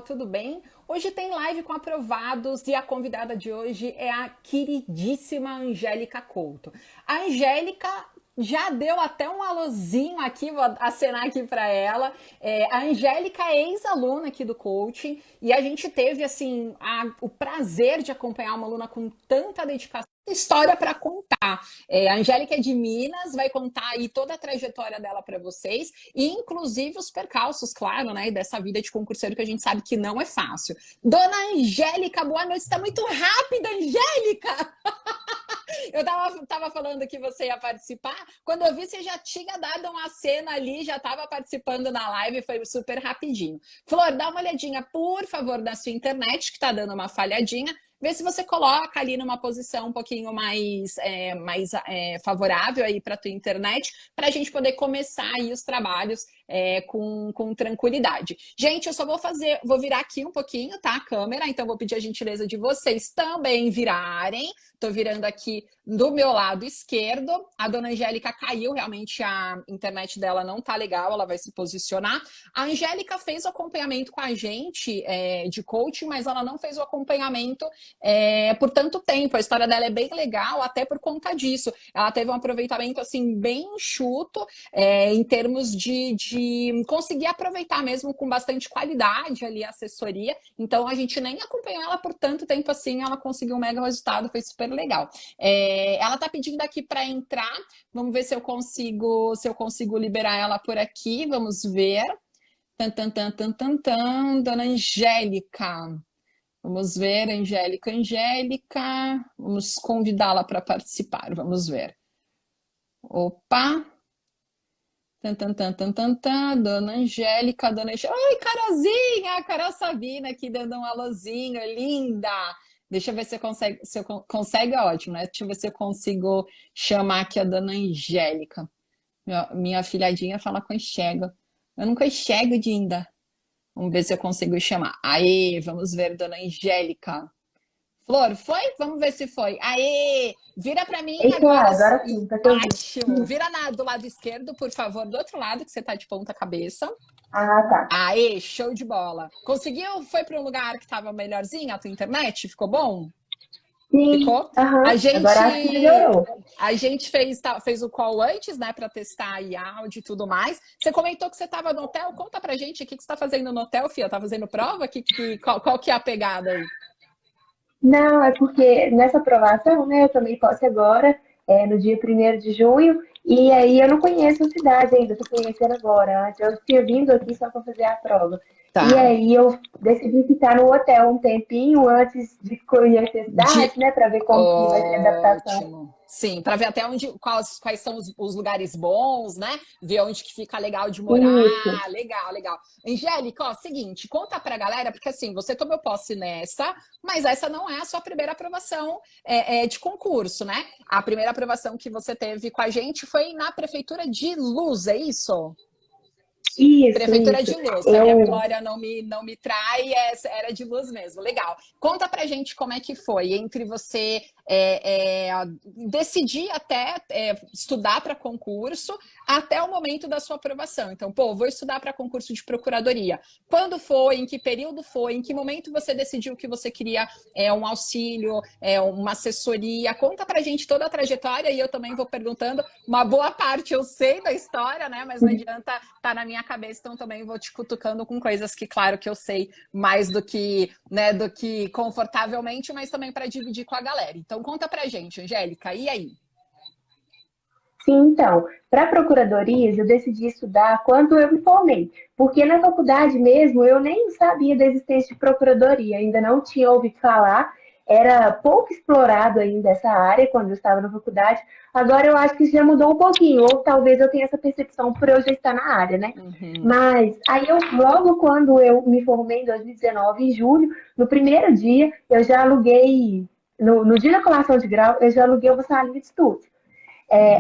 Tudo bem? Hoje tem live com aprovados e a convidada de hoje é a queridíssima Angélica Couto. A Angélica já deu até um alôzinho aqui, vou acenar aqui para ela. A Angélica é ex-aluna aqui do coaching e a gente teve assim o prazer de acompanhar uma aluna com tanta dedicação. História para contar. A Angélica é de Minas, vai contar aí toda a trajetória dela para vocês e inclusive os percalços, claro, né, dessa vida de concurseiro que a gente sabe que não é fácil. Dona Angélica, boa noite. Está muito rápida, Angélica! Eu tava falando que você ia participar. Quando eu vi, você já tinha dado uma cena ali, já estava participando na live, foi super rapidinho. Flor, dá uma olhadinha, por favor, na sua internet, que está dando uma falhadinha. Vê se você coloca ali numa posição um pouquinho mais favorável aí para a tua internet, para a gente poder começar aí os trabalhos com tranquilidade. Gente, eu só vou virar aqui um pouquinho, tá? A câmera, então vou pedir a gentileza de vocês também virarem. Tô virando aqui do meu lado esquerdo. A dona Angélica caiu, realmente a internet dela não tá legal, ela vai se posicionar. A Angélica fez o acompanhamento com a gente de coaching, mas ela não fez o acompanhamento por tanto tempo. A história dela é bem legal, até por conta disso. Ela teve um aproveitamento assim bem enxuto em termos de conseguir aproveitar mesmo com bastante qualidade ali a assessoria. Então a gente nem acompanhou ela por tanto tempo assim, ela conseguiu um mega resultado, foi super legal. Ela tá pedindo aqui para entrar. Vamos ver se eu consigo liberar ela por aqui. Vamos ver. Tan, tan, tan, tan, tan, tan. Dona Angélica. Vamos ver, Angélica. Vamos convidá-la para participar. Vamos ver. Opa! Tan, tan, tan, tan, tan, tan. Dona Angélica. Oi, Carolzinha! A Carol Sabina aqui dando um alôzinho, linda! Deixa eu ver se eu consegue. Se eu consegue, é ótimo, né? Deixa eu ver se eu consigo chamar aqui a Dona Angélica. Minha filhadinha fala com enxerga. Eu nunca enxergo, Dinda. Vamos ver se eu consigo chamar. Aê, vamos ver, Dona Angélica. Flor, foi? Vamos ver se foi. Aê! Vira para mim Eita, agora. agora sim, tá te ouvindo. Ótimo! Vira do lado esquerdo, por favor, do outro lado, que você tá de ponta cabeça. Ah, tá. Aê, show de bola. Conseguiu? Foi para um lugar que estava melhorzinho a tua internet? Ficou bom? Sim, Ficou? A aham. Agora acho que gente melhorou. a gente fez o call antes, né, para testar aí áudio e tudo mais. Você comentou que você estava no hotel. Conta pra gente o que você está fazendo no hotel, Fia. Tá fazendo prova? Qual que é a pegada aí? Não, é porque nessa aprovação, né, eu tomei posse agora, no dia 1º de junho, e aí eu não conheço a cidade ainda, tô conhecendo agora. Antes eu tinha vindo aqui só para fazer a prova. E Tá. aí eu decidi ficar no hotel um tempinho antes de conhecer a De cidade, né, para ver como que vai ser a adaptação. Ótimo. Sim, para ver até quais são os lugares bons, né? Ver onde que fica legal de Isso. morar. Legal, legal. Angélica, ó, seguinte, conta pra galera, porque assim, você tomou posse nessa, mas essa não é a sua primeira aprovação de concurso, né? A primeira aprovação que você teve com a gente foi na Prefeitura de Luz, é isso? Isso, Prefeitura isso. de Luz, se a minha Eu memória não me trai, era de Luz mesmo. Legal. Conta pra gente como é que foi entre você decidir até estudar para concurso até o momento da sua aprovação. Então, pô, vou estudar para concurso de procuradoria. Quando foi? Em que período foi? Em que momento você decidiu que você queria um auxílio, uma assessoria? Conta pra gente toda a trajetória e eu também vou perguntando. Uma boa parte eu sei da história, né? Mas não adianta tá na minha cabeça, então também vou te cutucando com coisas que, claro, que eu sei mais do que, né, do que confortavelmente, mas também para dividir com a galera. Então conta pra gente, Angélica, e aí? Sim, então, para procuradorias eu decidi estudar quando eu me formei, porque na faculdade mesmo eu nem sabia da existência de procuradoria, ainda não tinha ouvido falar, era pouco explorado ainda essa área quando eu estava na faculdade. Agora eu acho que isso já mudou um pouquinho, ou talvez eu tenha essa percepção por eu já estar na área, né? Uhum. Mas aí eu, logo quando eu me formei em 2019, em julho, no primeiro dia, eu já aluguei, no dia da colação de grau, eu já aluguei uma salinha de estudo.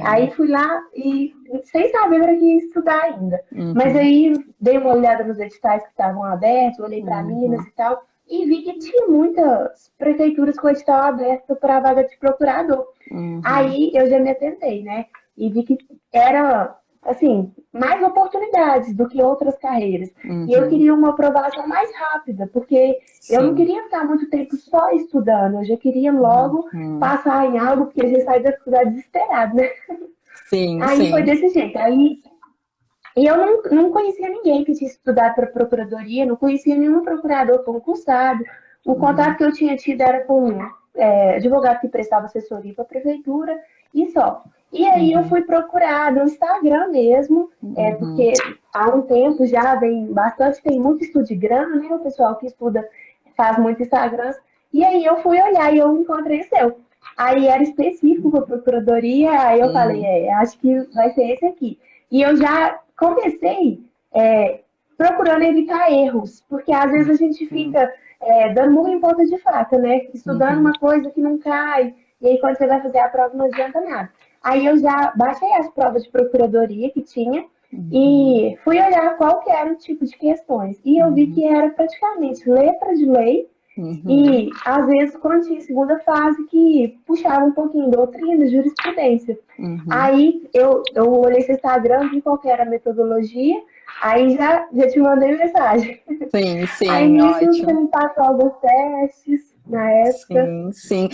Aí fui lá e sem saber para que ia estudar ainda. Mas Uhum. aí dei uma olhada nos editais que estavam abertos, olhei para Minas Uhum. e tal, e vi que tinha muitas prefeituras com edital aberto para a vaga de procurador. Uhum. Aí eu já me atentei, né? E vi que era assim, mais oportunidades do que outras carreiras. E eu Uhum. queria uma aprovação mais rápida, porque eu não Sim. queria ficar muito tempo só estudando, eu já queria logo Uhum. passar em algo, porque a gente sai da faculdade desesperado, né? Sim, Aí foi sim. desse jeito. Aí, e eu não conhecia ninguém que tinha estudado para procuradoria, não conhecia nenhum procurador concursado. O contato Uhum. que eu tinha tido era com advogado que prestava assessoria para a prefeitura e só. E aí eu Uhum. fui procurar no Instagram mesmo, Uhum. porque há um tempo já vem bastante, tem muito estudo de grana, né? O pessoal que estuda faz muito Instagrams. E aí eu fui olhar e eu encontrei o seu. Aí era específico para procuradoria, aí eu falei, Uhum. acho que vai ser esse aqui. E eu já comecei procurando evitar erros, porque às vezes a gente Uhum. fica dando murro em ponta de faca, né? Estudando Uhum. uma coisa que não cai, e aí quando você vai fazer a prova não adianta nada. Aí eu já baixei as provas de procuradoria que tinha Uhum. e fui olhar qual que era o tipo de questões. E eu vi Uhum. que era praticamente letra de lei Uhum. e, às vezes, quando tinha segunda fase, que puxava um pouquinho doutrina, jurisprudência. Uhum. Aí eu olhei seu Instagram, vi qual que era a metodologia, aí já te mandei mensagem. Sim, Aí sim, nisso você ótimo. me passou alguns testes na época. Sim, sim.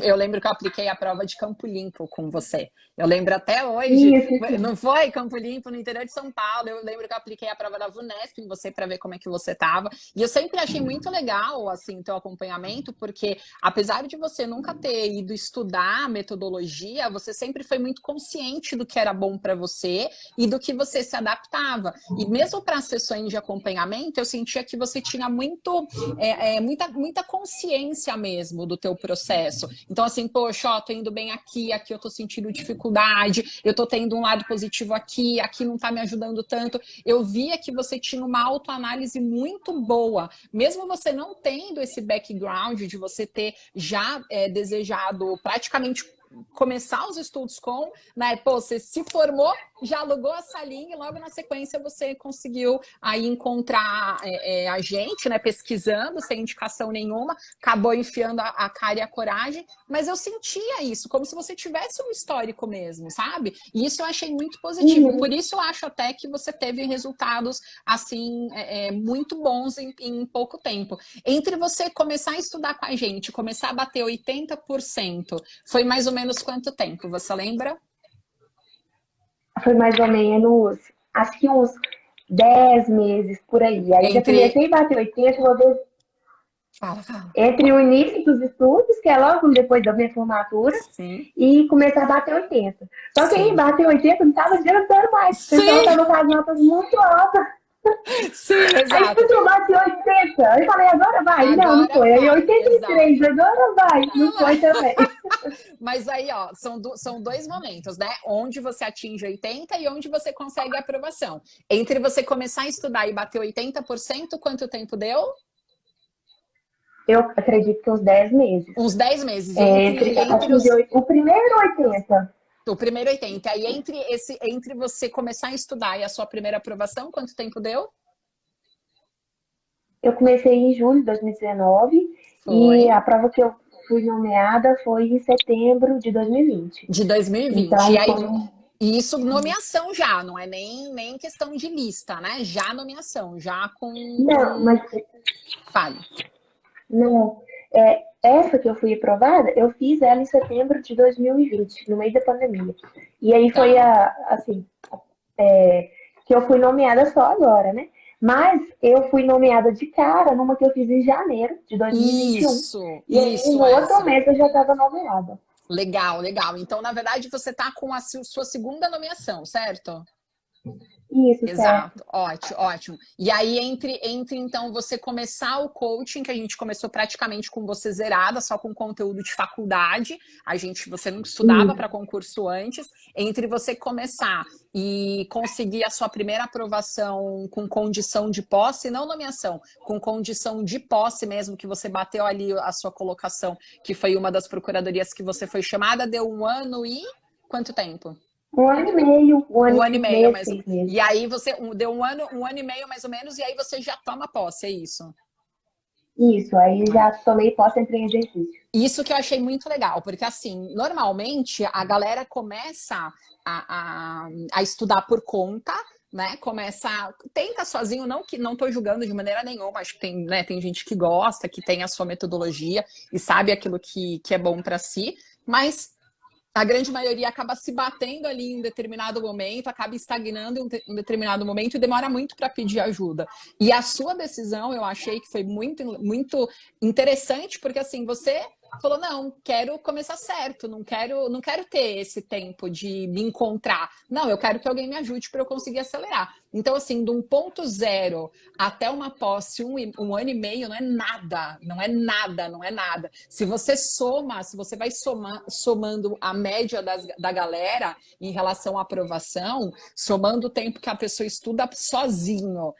Eu lembro que eu apliquei a prova de Campo Limpo com você. Eu lembro até hoje. Isso. Não foi Campo Limpo no interior de São Paulo? Eu lembro que eu apliquei a prova da VUNESP em você para ver como é que você estava. E eu sempre achei muito legal assim teu acompanhamento, porque apesar de você nunca ter ido estudar a metodologia, você sempre foi muito consciente do que era bom para você e do que você se adaptava. E mesmo para as sessões de acompanhamento, eu sentia que você tinha muita consciência mesmo do teu processo. Então, assim, poxa, ó, tô indo bem aqui, aqui eu tô sentindo dificuldade, eu tô tendo um lado positivo aqui, aqui não tá me ajudando tanto. Eu via que você tinha uma autoanálise muito boa, mesmo você não tendo esse background de você ter já desejado praticamente começar os estudos com, né? Pô, você se formou, já alugou a salinha e logo na sequência você conseguiu aí encontrar a gente, né? Pesquisando, sem indicação nenhuma, acabou enfiando a cara e a coragem, mas eu sentia isso, como se você tivesse um histórico mesmo, sabe? E isso eu achei muito positivo. Por Uhum. isso eu acho até que você teve resultados assim muito bons em pouco tempo. Entre você começar a estudar com a gente, começar a bater 80%, foi mais ou menos quanto tempo, você lembra? Foi mais ou menos, acho que uns 10 meses por aí. Aí já Entre. comecei a bater 80, vou ver Fala, fala. entre o início dos estudos, que é logo depois da minha formatura, Sim, e começar a bater 80. Só que aí sim. bater 80 não estava adiantando mais. O pessoal Sim, estava com as notas muito altas. sim, Aí exato. depois eu bati 80. Aí eu falei, agora vai. Não, não Agora foi. Aí vai, 83, exato. agora vai. Não foi também. Mas aí, ó, são dois momentos, né? Onde você atinge 80 e onde você consegue a aprovação. Entre você começar a estudar e bater 80%, quanto tempo deu? Eu acredito que uns 10 meses. Uns 10 meses. E É, entre, entre entre os. atingir o primeiro 80. O primeiro 80. Aí entre você começar a estudar e a sua primeira aprovação, quanto tempo deu? Eu comecei em julho de 2019 e Foi. a prova que eu fui nomeada foi em setembro de 2020. De 2020. E Então, aí, foi e isso nomeação já, não é nem questão de lista, né? Já nomeação, já não, mas fale. não. Essa que eu fui aprovada, eu fiz ela em setembro de 2020, no meio da pandemia. E aí foi Tá. assim, que eu fui nomeada só agora, né? Mas eu fui nomeada de cara numa que eu fiz em janeiro de 2021. E aí, Isso, no outro essa. mês, eu já estava nomeada. Legal, legal. Então, na verdade, você está com a sua segunda nomeação, certo? Isso, certo. Exato, ótimo, ótimo. E aí, entre então você começar o coaching, que a gente começou praticamente com você zerada, só com conteúdo de faculdade, você não estudava para Isso. concurso antes, entre você começar e conseguir a sua primeira aprovação com condição de posse, não nomeação, com condição de posse mesmo, que você bateu ali a sua colocação, que foi uma das procuradorias que você foi chamada, deu 1 ano e quanto tempo? Um ano e meio, um ano Um e ano e cinco meio, meses, mais ou seis menos. meses. E aí você deu um ano e meio, mais ou menos, e aí você já toma posse, é isso? Isso, aí já tomei posse, entrei em exercício. Isso que eu achei muito legal, porque assim, normalmente a galera começa a estudar por conta, né? Tenta sozinho, não que não estou julgando de maneira nenhuma, acho que tem, né, tem gente que gosta, que tem a sua metodologia e sabe aquilo que é bom para si, mas a grande maioria acaba se batendo ali em um determinado momento, acaba estagnando em um determinado momento e demora muito para pedir ajuda. E a sua decisão, eu achei que foi muito interessante, porque assim, você falou, não, quero começar certo, não quero ter esse tempo de me encontrar. Não, eu quero que alguém me ajude para eu conseguir acelerar. Então, assim, de um ponto zero até uma posse, um ano e meio, não é nada, não é nada, não é nada. Se você vai somando a média da galera em relação à aprovação, somando o tempo que a pessoa estuda sozinha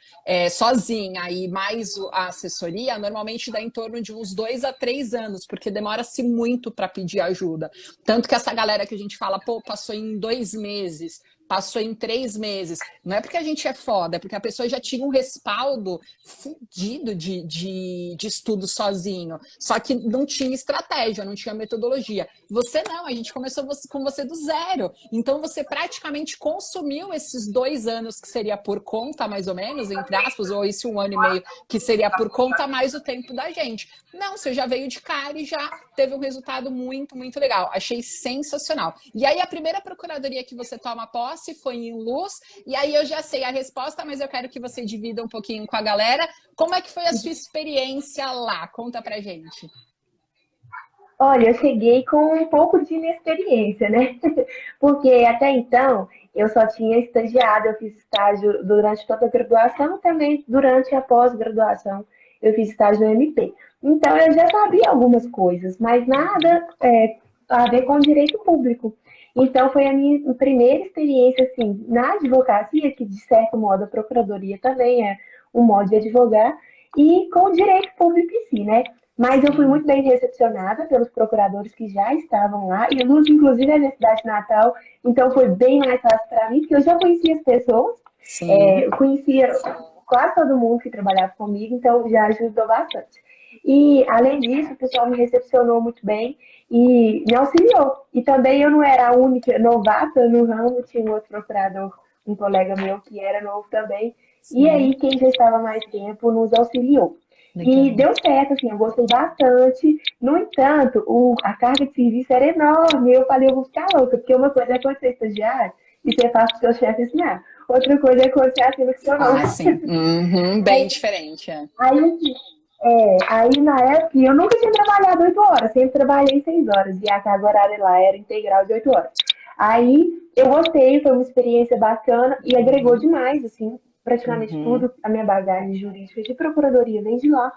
e mais a assessoria, normalmente dá em torno de uns 2 a 3 anos, porque demora-se muito para pedir ajuda. Tanto que essa galera que a gente fala, pô, passou em 2 meses, passou em 3 meses. Não é porque a gente é foda, é porque a pessoa já tinha um respaldo fudido de estudo sozinho. Só que não tinha estratégia, não tinha metodologia. Você não, a gente começou com você do zero. Então você praticamente consumiu esses 2 anos que seria por conta, mais ou menos, entre aspas, ou esse 1 ano e meio que seria por conta mais o tempo da gente. Não, você já veio de cara e já teve um resultado muito, muito legal. Achei sensacional. E aí a primeira procuradoria que você toma posse foi em Luz, e aí eu já sei a resposta, mas eu quero que você divida um pouquinho com a galera. Como é que foi a sua experiência lá? Conta pra gente. Olha, eu cheguei com um pouco de inexperiência, né? Porque até então eu só tinha estagiado, eu fiz estágio durante toda a graduação, também durante a pós-graduação eu fiz estágio no MP. Então eu já sabia algumas coisas, mas nada a ver com direito público. Então foi a minha primeira experiência assim na advocacia, que de certo modo a procuradoria também é um modo de advogar, e com o direito público em si, né? Mas eu fui Sim, muito bem recepcionada pelos procuradores que já estavam lá, e Luz, inclusive, é minha cidade natal, então foi bem mais fácil para mim, porque eu já conhecia as pessoas, sim. eu conhecia quase todo mundo que trabalhava comigo, então já ajudou bastante. E, além disso, o pessoal me recepcionou muito bem e me auxiliou. E também eu não era a única novata no ramo, tinha um outro procurador, um colega meu que era novo também, e Sim, aí quem já estava mais tempo nos auxiliou. E legal. deu certo, assim, eu gostei bastante. No entanto, a carga de serviço era enorme. Eu falei, eu vou ficar louca, porque uma coisa é quando você é estagiário e você faz o seu chefe ensinar. Outra coisa é quando você assina com seu nome. Ah, sim. Uhum, bem Aí, diferente, é. aí, na época, eu nunca tinha trabalhado 8 horas, sempre trabalhei 6 horas, e a carga horária lá era integral de 8 horas. Aí, eu gostei, foi uma experiência bacana e agregou Uhum, demais, assim, praticamente uhum, tudo, a minha bagagem jurídica de procuradoria vem de lá.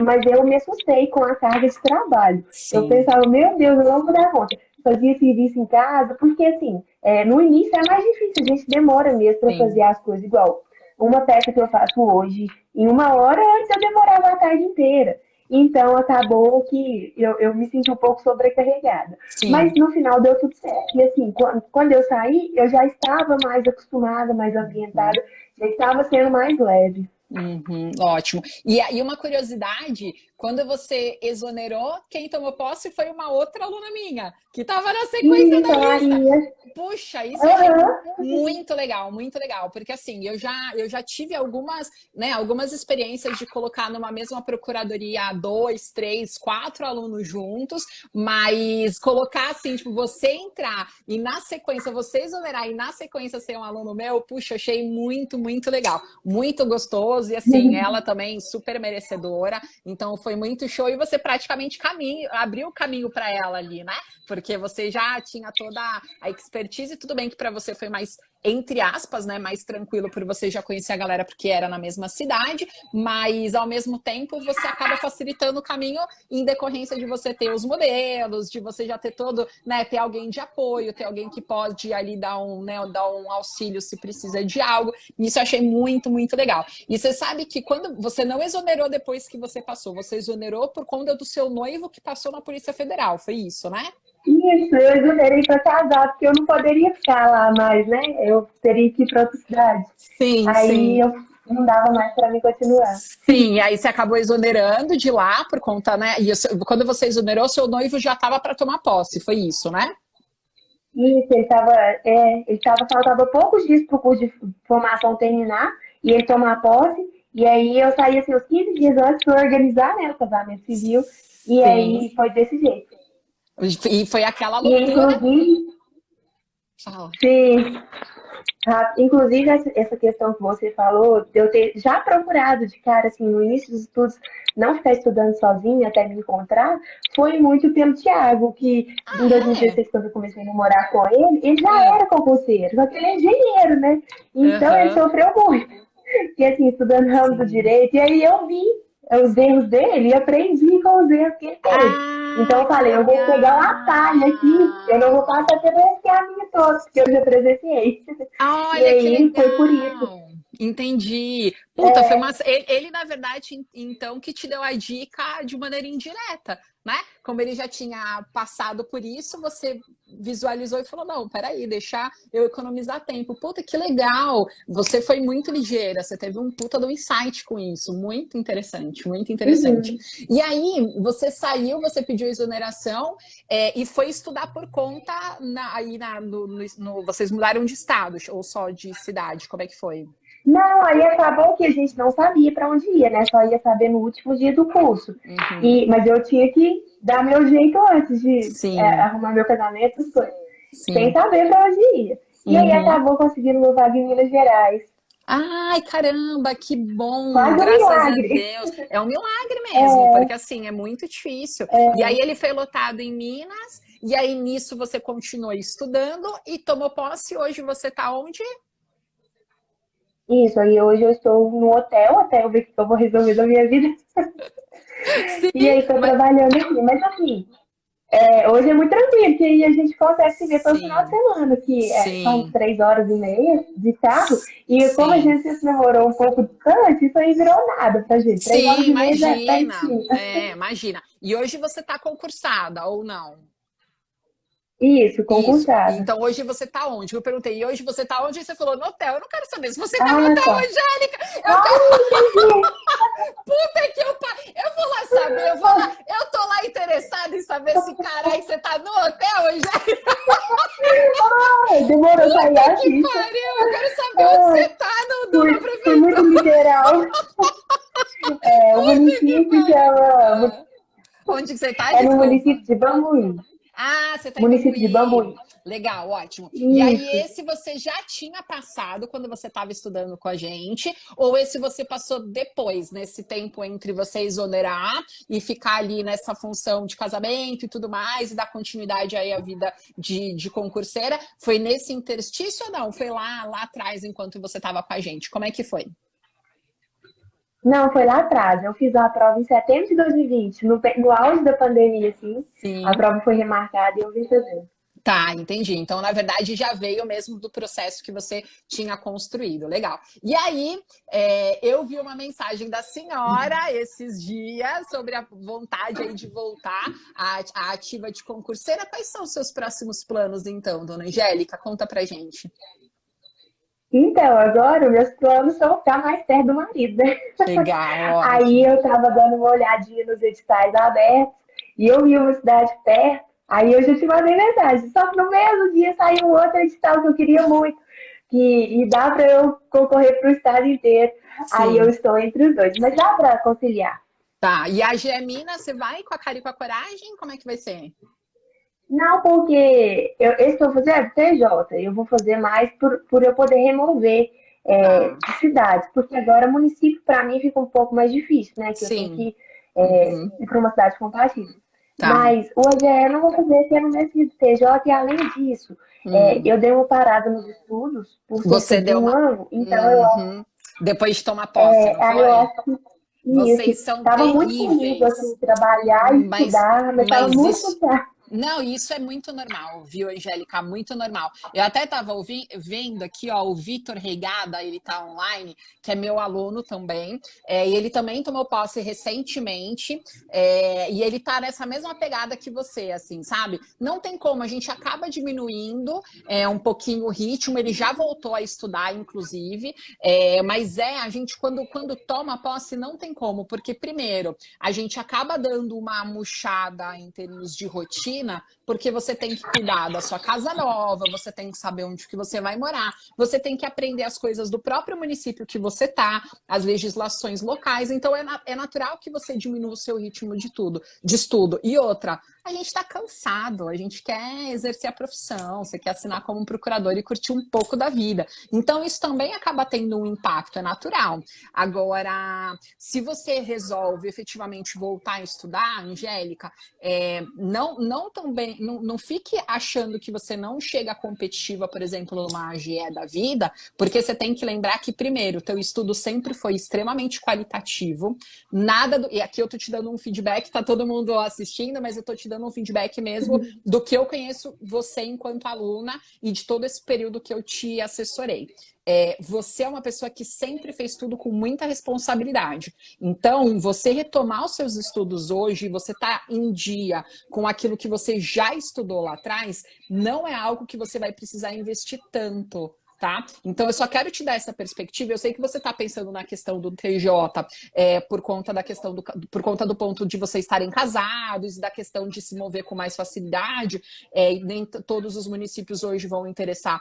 Mas eu me assustei com a carga de trabalho. Eu sim, pensava, meu Deus, eu não vou dar conta. Fazia serviço em casa, porque assim, no início é mais difícil, a gente demora mesmo para fazer sim, as coisas igual. Uma peça que eu faço hoje, em uma hora, antes eu demorava a tarde inteira. Então acabou que eu me senti um pouco sobrecarregada. Mas sim. no final deu tudo certo. E assim, quando eu saí, eu já estava mais acostumada, mais Uhum. ambientada, já estava sendo mais leve. Uhum, ótimo. E uma curiosidade, quando você exonerou, quem tomou posse foi uma outra aluna minha, que estava na sequência da Isso, lista. Maria. Puxa, isso eu achei Uhum. muito legal, porque assim, eu já tive algumas, né, algumas experiências de colocar numa mesma procuradoria 2, 3, 4 alunos juntos, mas colocar assim, tipo, você entrar e na sequência você exonerar e na sequência ser um aluno meu, puxa, eu achei muito legal, muito gostoso e assim, ela também super merecedora, então foi muito show e você praticamente abriu o caminho para ela ali, né? Porque você já tinha toda a expertise, tudo bem que para você foi mais, entre aspas, né, mais tranquilo por você já conhecer a galera porque era na mesma cidade, mas ao mesmo tempo você acaba facilitando o caminho em decorrência de você ter os modelos, de você já ter todo, né, ter alguém de apoio, ter alguém que pode ali dar um auxílio se precisa de algo. Isso eu achei muito legal. E você sabe que quando você não exonerou depois que você passou, você exonerou por conta do seu noivo que passou na Polícia Federal, foi isso, né? Isso, eu exonerei para casar, porque eu não poderia ficar lá mais, né? Eu teria que ir para outra cidade. Sim, Aí eu sim. não dava mais para mim continuar. Sim, aí você acabou exonerando de lá por conta, né? E quando você exonerou, seu noivo já estava para tomar posse, foi isso, né? Isso, faltava poucos dias para o curso de formação terminar e ele tomar posse. E aí eu saí assim, uns 15 dias antes para organizar, né, o casamento civil. E Sim. aí foi desse jeito. E foi aquela E loucura. inclusive, Fala. sim, inclusive, essa questão que você falou, de eu ter já procurado de cara, assim, no início dos estudos, não ficar estudando sozinha até me encontrar, foi muito pelo Tiago, que em Ah, é? 2016, quando eu comecei a namorar com ele já Ah, era concurseiro, só que ele é engenheiro, né? Então ele aham. sofreu muito. E assim, estudando ramo do Sim. direito, e aí eu vi os erros dele e aprendi com os erros que ele teve. Então Ah, eu que falei, eu vou pegar um atalho aqui, eu não vou legal! passar pelo esse caminho todo, porque eu já presenciei. E Olha que aí foi por isso. legal! Entendi. Puta, foi uma. Ele, na verdade, então, que te deu a dica de maneira indireta, né? Como ele já tinha passado por isso, você visualizou e falou: não, peraí, deixar eu economizar tempo. Puta, que legal! Você foi muito ligeira, você teve um puta de um insight com isso. Muito interessante, muito interessante. Uhum. E aí, você saiu, você pediu exoneração e foi estudar por conta vocês mudaram de estado ou só de cidade? Como é que foi? Não, aí acabou que a gente não sabia para onde ia, né? Só ia saber no último dia do curso. Uhum. Mas eu tinha que dar meu jeito antes de Sim, arrumar meu casamento, essas coisas, sem sim. saber para onde ia. E aí Uhum. acabou conseguindo uma vaga em Minas Gerais. Ai, caramba, que bom! Quase um Graças a milagre. Deus. É um milagre mesmo, porque assim, é muito difícil. E aí ele foi lotado em Minas, e aí nisso você continuou estudando e tomou posse. Hoje você tá onde? Isso, aí hoje eu estou no hotel, até eu ver o que eu vou resolver da minha vida. E Sim, aí estou mas trabalhando aqui. Mas assim, hoje é muito tranquilo, que aí a gente consegue se ver todo final de sim, semana, são sim, 3 horas e meia de carro. E como a sim. gente se namorou um pouco distante, isso aí virou nada pra gente. três Sim, horas e meia já é imagina. pertinho. Imagina. E hoje você está concursada ou não? Isso, Isso. concursada. Então hoje você tá onde? Eu perguntei, e hoje você tá onde? E você falou no hotel. Eu não quero saber se você tá no Ah, hotel, tá. Angélica. Eu quero. Ah, entendi. Puta que eu vou lá saber, eu vou lá. Eu tô lá interessada em saber se caralho você tá no hotel, Angélica. Ai, demorou sair Puta a que ficha. pariu. Eu quero saber onde Ai, você tá na fui muito prefeitura. literal. O Puta que município pariu. chama. Onde que você tá? É no Desculpa. município de Bambuí. Ah, você está em Município de Bambuí. Bambuí. Legal, ótimo. E aí, Isso. esse você já tinha passado quando você estava estudando com a gente? Ou esse você passou depois, nesse tempo entre você exonerar e ficar ali nessa função de casamento e tudo mais, e dar continuidade aí à vida de concurseira? Foi nesse interstício ou não? Foi lá atrás, enquanto você estava com a gente? Como é que foi? Não, foi lá atrás. Eu fiz a prova em setembro de 2020, no auge da pandemia, assim. A Sim. prova foi remarcada e eu vim fazer. Tá, entendi. Então, na verdade, já veio mesmo do processo que você tinha construído. Legal. E aí, eu vi uma mensagem da senhora esses dias sobre a vontade aí de voltar à ativa de concurseira. Quais são os seus próximos planos, então, dona Angélica? Conta pra gente. Então, agora meus planos são ficar mais perto do marido, né? Legal, Aí ótimo. eu tava dando uma olhadinha nos editais abertos e eu vi uma cidade perto. Aí eu já te mandei mensagem. Só que no mesmo dia saiu um outro edital que eu queria muito. E dá para eu concorrer para o estado inteiro. Aí eu Sim. estou entre os dois. Mas dá para conciliar. Tá. E a Gemina, você vai com a cara e com a coragem? Como é que vai ser? Não, porque esse que eu vou fazer é do TJ. Eu vou fazer mais por eu poder remover Tá. de cidades. Porque agora município, para mim, fica um pouco mais difícil, né? Que eu tenho Sim. que Uhum. ir para uma cidade compatível. Tá. Mas o AGE eu não vou fazer, que é no mesmo do TJ. E além disso, Hum. eu dei uma parada nos estudos por cerca Você de deu um uma. ano. Então, Uhum. Depois de tomar posse, não aí eu foi? acho que isso. Vocês são Estava muito comigo, terríveis. assim, trabalhar e Mas, estudar, mas estava mas muito isso, puxado. Não, isso é muito normal, viu, Angélica? Muito normal. Eu até estava vendo aqui, ó, o Vitor Reigada, ele tá online, que é meu aluno também, e ele também tomou posse recentemente, e ele tá nessa mesma pegada que você, assim, sabe? Não tem como, a gente acaba diminuindo um pouquinho o ritmo, ele já voltou a estudar, inclusive, mas a gente, quando toma posse, não tem como, porque, primeiro, a gente acaba dando uma murchada em termos de rotina, porque você tem que cuidar da sua casa nova, você tem que saber onde que você vai morar, você tem que aprender as coisas do próprio município que você tá, as legislações locais, então é natural que você diminua o seu ritmo de estudo. E outra, a gente está cansado, a gente quer exercer a profissão, você quer assinar como procurador e curtir um pouco da vida. Então, isso também acaba tendo um impacto, é natural. Agora, se você resolve efetivamente voltar a estudar, Angélica, não fique achando que você não chega competitiva, por exemplo, numa AGE da vida, porque você tem que lembrar que, primeiro, o teu estudo sempre foi extremamente qualitativo, e aqui eu tô te dando um feedback, tá todo mundo assistindo, mas eu tô te dando um feedback mesmo do que eu conheço você enquanto aluna e de todo esse período que eu te assessorei. Você é uma pessoa que sempre fez tudo com muita responsabilidade. Então, você retomar os seus estudos hoje, você tá em dia com aquilo que você já estudou lá atrás, não é algo que você vai precisar investir tanto. Tá? Então, eu só quero te dar essa perspectiva. Eu sei que você está pensando na questão do TJ por conta da questão por conta do ponto de vocês estarem casados e da questão de se mover com mais facilidade. E nem todos os municípios hoje vão interessar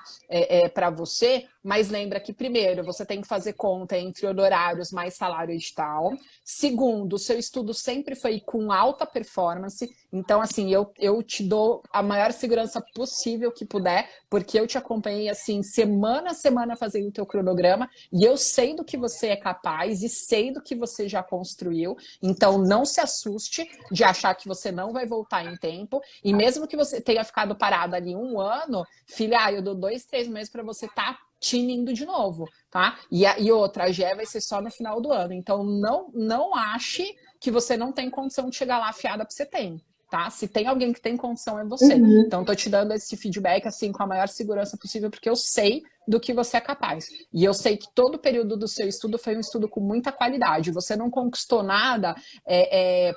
para você, mas lembra que, primeiro, você tem que fazer conta entre honorários mais salário edital. Segundo, o seu estudo sempre foi com alta performance. Então, assim, eu te dou a maior segurança possível que puder, porque eu te acompanhei, assim, semana a semana fazendo o teu cronograma, e eu sei do que você é capaz e sei do que você já construiu. Então, não se assuste de achar que você não vai voltar em tempo. E mesmo que você tenha ficado parada ali 1 ano, filha, eu dou 2, 3 meses para você estar tinindo de novo, tá? E outra, a GE vai ser só no final do ano. Então, não ache que você não tem condição de chegar lá afiada, porque você tem. Tá? Se tem alguém que tem condição, é você. Então, tô te dando esse feedback assim com a maior segurança possível, porque eu sei do que você é capaz. E eu sei que todo o período do seu estudo foi um estudo com muita qualidade. Você não conquistou nada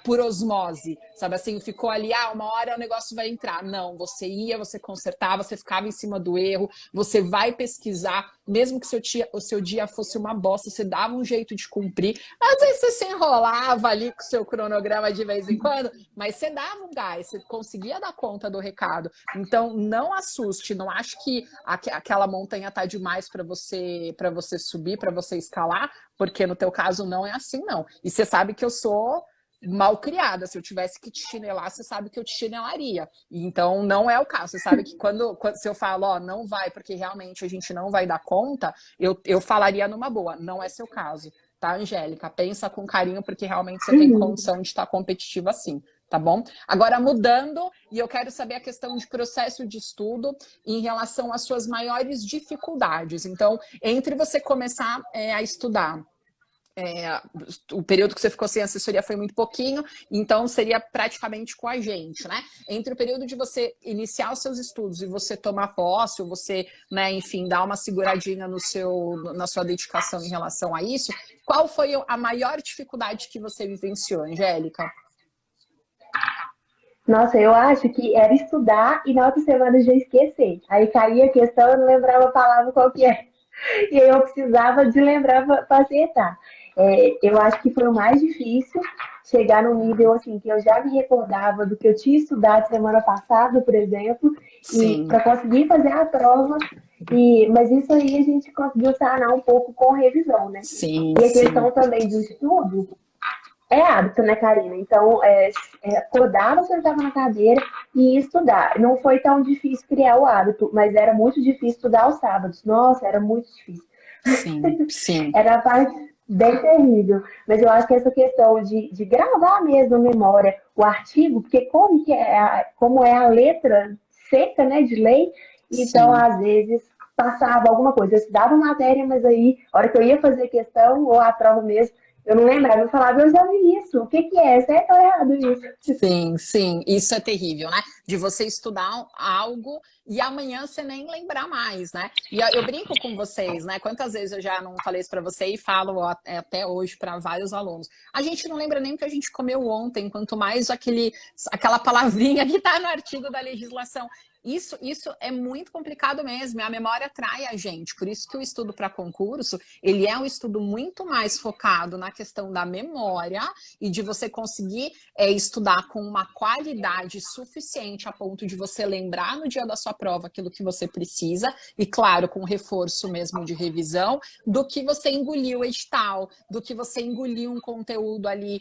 por osmose, sabe assim? Ficou ali, uma hora o negócio vai entrar. Não, você ia, você consertava, você ficava em cima do erro, você vai pesquisar, mesmo que o seu dia fosse uma bosta, você dava um jeito de cumprir. Às vezes você se enrolava ali com o seu cronograma de vez em quando, mas você dava um gás, você conseguia dar conta do recado. Então, não assuste, não ache que aquela montanha tá demais para você subir, para você escalar, porque no teu caso não é assim, não. E você sabe que eu sou mal criada. Se eu tivesse que te chinelar, você sabe que eu te chinelaria. Então, não é o caso. Você sabe que se eu falo, não vai, porque realmente a gente não vai dar conta, eu falaria numa boa. Não é seu caso, tá, Angélica? Pensa com carinho, porque realmente você tem condição de estar competitiva assim. Tá bom? Agora, mudando, e eu quero saber a questão de processo de estudo em relação às suas maiores dificuldades. Então, entre você começar a estudar, o período que você ficou sem assessoria foi muito pouquinho, então seria praticamente com a gente, né? Entre o período de você iniciar os seus estudos e você tomar posse, ou você, né, enfim, dar uma seguradinha na sua dedicação em relação a isso, qual foi a maior dificuldade que você vivenciou, Angélica? Nossa, eu acho que era estudar e na outra semana já esquecer. Aí caía a questão, eu não lembrava a palavra qual que é. E aí eu precisava de lembrar para acertar. Eu acho que foi o mais difícil chegar num nível assim que eu já me recordava do que eu tinha estudado semana passada, por exemplo, e Sim. para conseguir fazer a prova. Mas isso aí a gente conseguiu sanar um pouco com revisão, né? Sim, E a sim. questão também do estudo é hábito, né, Karina? Então, acordava, sentava na cadeira e ia estudar. Não foi tão difícil criar o hábito, mas era muito difícil estudar aos sábados. Nossa, era muito difícil. Sim, sim. Era a parte bem terrível. Mas eu acho que essa questão de gravar mesmo a memória, o artigo, porque como é a letra seca, né, de lei, então, Sim. às vezes, passava alguma coisa. Eu estudava matéria, mas aí, a hora que eu ia fazer questão, ou a prova mesmo, Eu não lembrava, eu falava, eu já vi isso, o que que é? Certo ou errado isso? Sim, sim, isso é terrível, né? De você estudar algo e amanhã você nem lembrar mais, né? E eu brinco com vocês, né? Quantas vezes eu já não falei isso para você e falo até hoje para vários alunos. A gente não lembra nem o que a gente comeu ontem, quanto mais aquela palavrinha que está no artigo da legislação. Isso é muito complicado mesmo, a memória trai a gente, por isso que o estudo para concurso, ele é um estudo muito mais focado na questão da memória e de você conseguir estudar com uma qualidade suficiente a ponto de você lembrar no dia da sua prova aquilo que você precisa, e claro, com reforço mesmo de revisão, do que você engolir o edital, do que você engolir um conteúdo ali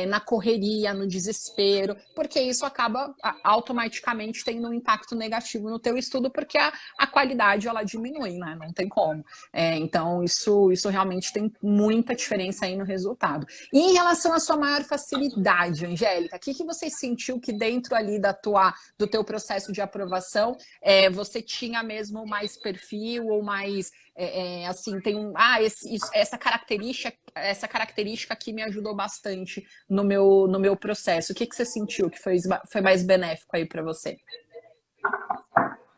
na correria, no desespero, porque isso acaba automaticamente tendo um impacto negativo no teu estudo, porque a qualidade ela diminui, né? Não tem como. Então, isso realmente tem muita diferença aí no resultado. E em relação à sua maior facilidade, Angélica, o que você sentiu que dentro ali do teu processo de aprovação você tinha mesmo mais perfil ou mais assim, tem essa característica aqui me ajudou bastante no meu processo. O que você sentiu que foi mais benéfico aí para você?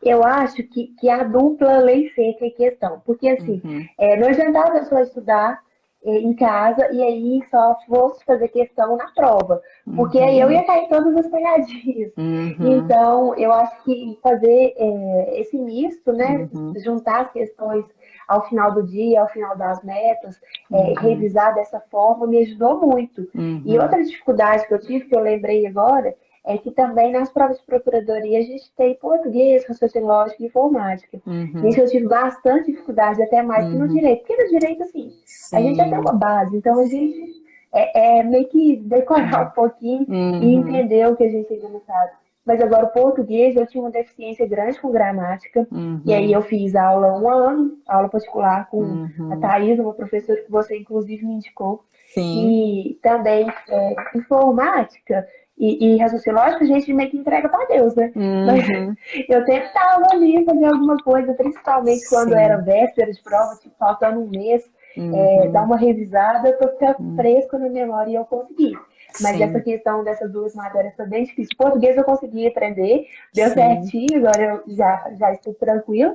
Eu acho que a dupla lei seca é questão, porque assim, Uhum, não adiantava eu só estudar em casa e aí só fosse fazer questão na prova, porque aí eu uhum, ia cair em todas as pegadinhas. uhum, Então, eu acho que fazer esse misto, né, uhum, juntar as questões ao final do dia, ao final das metas, uhum, revisar dessa forma, me ajudou muito. E uhum, outra dificuldade que eu tive, que eu lembrei agora, é que também nas provas de procuradoria a gente tem português, raciocínio lógico e informática. Nisso uhum, eu tive bastante dificuldade, até mais que no uhum. direito. Porque no direito, assim, a gente já tem Sim. uma base, então a gente meio que decorar um pouquinho e Uhum, entender o que a gente ainda não sabe. Mas agora o português, eu tinha uma deficiência grande com gramática, e aí uhum, eu fiz aula 1 ano, aula particular com a uhum. Thaís, uma professora que você inclusive me indicou, Sim. e também informática e raciocínio lógico, a gente meio que entrega para Deus, né? Mas Uhum, eu tentava ali fazer alguma coisa, principalmente quando era sim. véspera de prova, tipo, faltando um mês, dar Uhum, uma revisada para ficar uhum. fresco na memória e eu consegui. Mas essa Sim, questão dessas duas matérias foi bem difícil. Português eu consegui aprender, deu sim, certinho, agora eu já estou tranquilo,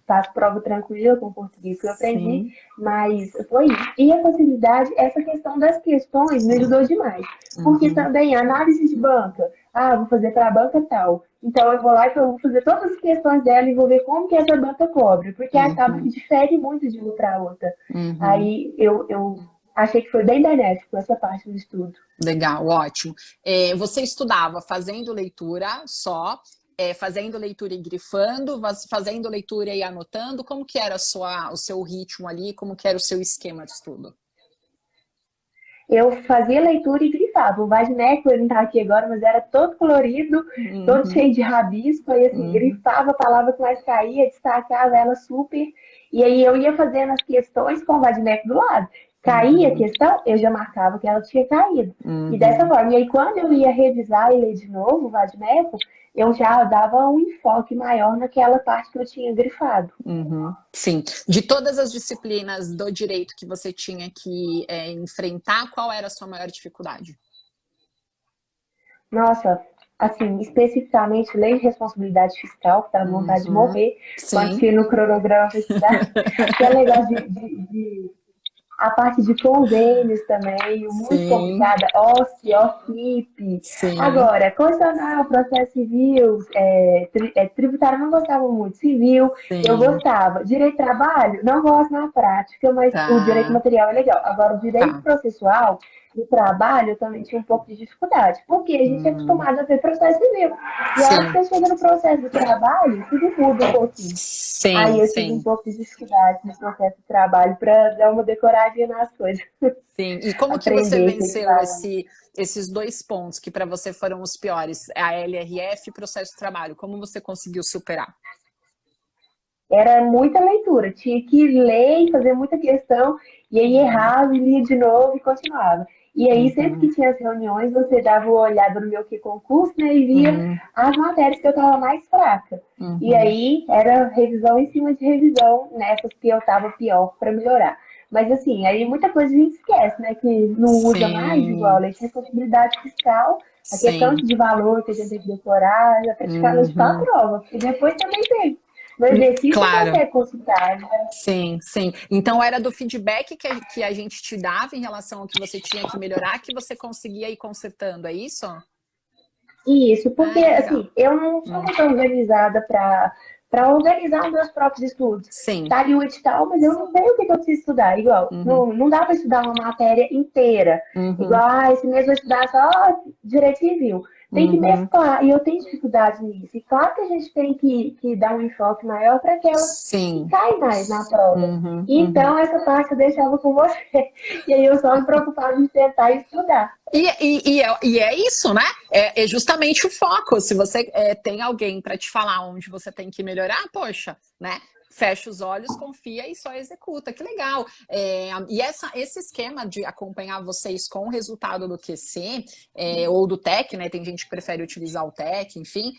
faço prova tranquila com português que eu aprendi, sim. mas foi isso. E a facilidade, essa questão das questões me ajudou demais. Porque Uhum, também análise de banca, vou fazer para a banca tal. Então eu vou lá e eu vou fazer todas as questões dela e vou ver como que essa banca cobra, porque acaba que uhum, difere muito de uma para outra. uhum. Aí eu achei que foi bem benéfico essa parte do estudo. Legal, ótimo. Você estudava fazendo leitura só, fazendo leitura e grifando, fazendo leitura e anotando? Como que era o seu ritmo ali? Como que era o seu esquema de estudo? Eu fazia leitura e grifava. O Vadimeco, ele não tá aqui agora, mas era todo colorido, todo Uhum, cheio de rabisco. Aí, assim, uhum, grifava a palavra que mais caía, destacava ela super. E aí eu ia fazendo as questões com o Vadimeco do lado. Caía a uhum, questão, eu já marcava que ela tinha caído. E dessa uhum. forma. E aí, quando eu ia revisar e ler de novo o Vadimeco, eu já dava um enfoque maior naquela parte que eu tinha grifado. Uhum, sim. De todas as disciplinas do direito que você tinha que enfrentar, qual era a sua maior dificuldade? Nossa, assim, especificamente lei de responsabilidade fiscal, que dá vontade de Uhum, morrer quando sim. tira no cronograma para estudar. Aquele negócio a parte de convênios também, muito Sim, complicada, OSCE, OFIP. sim. Agora, constitucional, processo civil, tributário não gostava muito, civil eu Sim, gostava. Direito do trabalho, não gosto na prática, mas o direito tá, material é legal. Agora, o direito tá. processual do trabalho eu também tinha um pouco de dificuldade, porque a gente é Hum, acostumado a ver processo civil. E a hora que sim, você chega no processo do trabalho, tudo muda um pouquinho. Aí sim, eu tive um sim, pouco de dificuldade no processo de trabalho para dar uma decoradinha nas coisas, sim. E como que você aprender venceu efetivamente. esses dois pontos que para você foram os piores, a LRF e processo de trabalho? Como você conseguiu superar? Era muita leitura, tinha que ler e fazer muita questão, e aí Uhum, errava, e lia de novo e continuava. E aí, sempre que uhum, tinha as reuniões, você dava uma olhada no meu que concurso, né, e via uhum, as matérias que eu estava mais fraca. E uhum, aí, era revisão em cima de revisão nessas que eu estava pior para melhorar. Mas assim, aí muita coisa a gente esquece, né? Que não usa mais, igual Sim, a responsabilidade fiscal, aquele sim. tanto de valor que a gente tem que decorar, já praticamente para a Uhum. prova. E depois também tem. No exercício você Claro. consegue consultar, né? Sim, sim. Então era do feedback que a gente te dava em relação ao que você tinha que melhorar que você conseguia ir consertando, é isso? Isso, porque Ah, que legal. assim, eu não sou Hum. muito organizada para organizar os meus próprios estudos. Sim. Tá ali o edital, mas eu não sei o que que eu preciso estudar. Igual, Uhum. não dá para estudar uma matéria inteira. Uhum. Igual, esse mês eu vou estudar só direito civil. Tem que Uhum. mesclar, e eu tenho dificuldade nisso. E claro que a gente tem que dar um enfoque maior para aquelas que Sim. caem mais na prova. Uhum. Uhum. Então, essa parte eu deixava com você. E aí eu só me preocupava em tentar estudar. E é isso, né? É justamente o foco. Se você tem alguém para te falar onde você tem que melhorar, poxa, né? Fecha os olhos, confia e só executa. Que legal. E esse esquema de acompanhar vocês com o resultado do QC ou do TEC, né? Tem gente que prefere utilizar o TEC, enfim.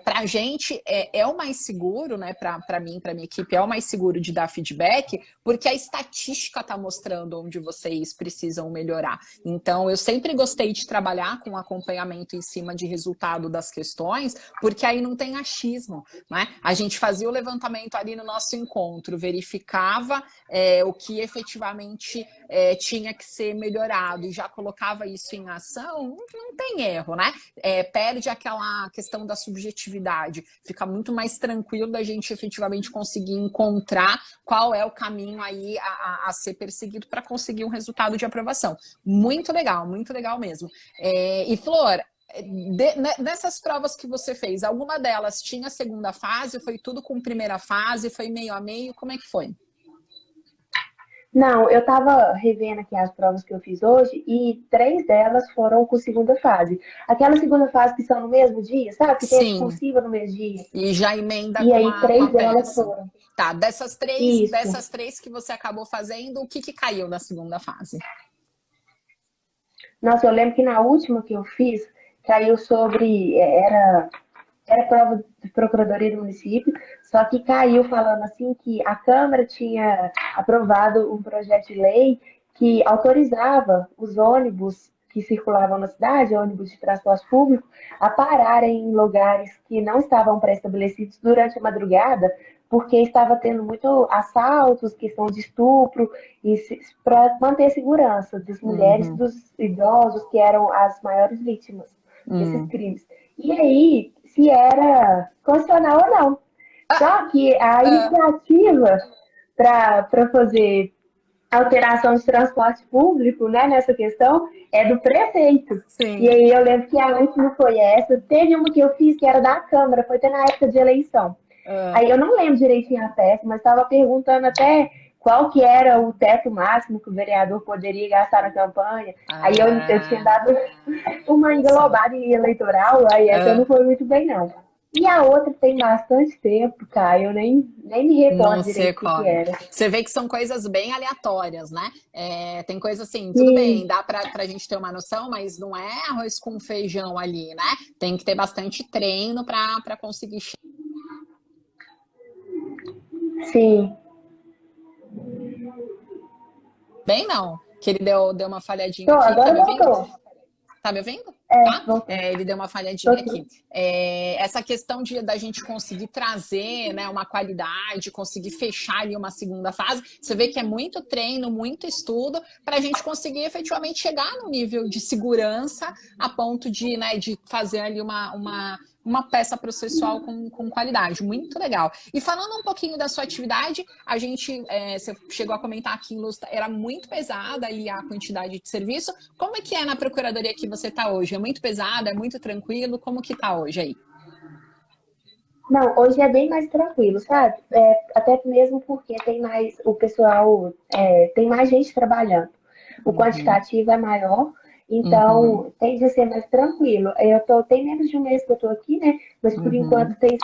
Para a gente é o mais seguro, né? Para mim, para minha equipe, é o mais seguro de dar feedback, porque a estatística está mostrando onde vocês precisam melhorar. Então, eu sempre gostei de trabalhar com acompanhamento em cima de resultado das questões, porque aí não tem achismo, né? A gente fazia o levantamento ali no nosso encontro, verificava o que efetivamente tinha que ser melhorado e já colocava isso em ação, não tem erro, né? Perde aquela questão da subjetividade, fica muito mais tranquilo da gente efetivamente conseguir encontrar qual é o caminho aí a ser perseguido para conseguir um resultado de aprovação. Muito legal mesmo. E Flor, nessas provas que você fez, alguma delas tinha segunda fase? Foi tudo com primeira fase? Foi meio a meio? Como é que foi? Não, eu estava revendo aqui as provas que eu fiz hoje e 3 delas foram com segunda fase. Aquela segunda fase que são no mesmo dia, sabe? Que tem a Sim, discursiva no mesmo dia. e já emenda E aí com a 3 delas peça. foram. Tá, Isso. dessas três que você acabou fazendo, o que caiu na segunda fase? Nossa, eu lembro que na última que eu fiz, caiu sobre. Era prova de procuradoria do município, só que caiu falando assim que a Câmara tinha aprovado um projeto de lei que autorizava os ônibus que circulavam na cidade, ônibus de transporte público, a pararem em lugares que não estavam pré-estabelecidos durante a madrugada, porque estava tendo muito assaltos, questão de estupro, e para manter a segurança das mulheres e Uhum. dos idosos, que eram as maiores vítimas desses Hum. crimes. E aí, se era constitucional ou não. Só que a Ah, iniciativa para fazer alteração de transporte público, né, nessa questão, é do prefeito. E sim. aí eu lembro que a última foi essa. Teve uma que eu fiz que era da Câmara, foi até na época de eleição. Ah, Aí eu não lembro direitinho a peça, mas estava perguntando até qual que era o teto máximo que o vereador poderia gastar na campanha. Aí eu tinha ah, dado uma sim. englobada em eleitoral, aí essa não Ah, foi muito bem, não. E a outra tem bastante tempo, cara, eu nem me recordo não se direito o que recorda. era. Você vê que são coisas bem aleatórias, né? Tem coisa assim, tudo bem, Sim, dá pra gente ter uma noção, mas não é arroz com feijão ali, né? Tem que ter bastante treino pra conseguir. sim. Bem, não. Que ele deu uma Tô, falhadinha aqui, tá agora me ouvindo? voltou. Tá me ouvindo? É, Tá? voltou. Ele deu uma Tô falhadinha aqui. aqui. Essa questão da gente conseguir trazer, né, uma qualidade, conseguir fechar ali uma segunda fase, você vê que é muito treino, muito estudo para a gente conseguir efetivamente chegar no nível de segurança a ponto de, né, de fazer ali uma peça processual com qualidade. Muito legal. E falando um pouquinho da sua atividade, a gente, você chegou a comentar aqui em Luz, era muito pesada ali a quantidade de serviço. Como é que é na procuradoria que você está hoje? É muito pesado? É muito tranquilo? Como que tá hoje aí? Não, hoje é bem mais tranquilo, sabe? Até mesmo porque tem mais, o pessoal, tem mais gente trabalhando. O Uhum, quantitativo é maior, uhum, então tende a ser mais tranquilo. Tem menos de um mês que eu estou aqui, né? Mas por enquanto uhum,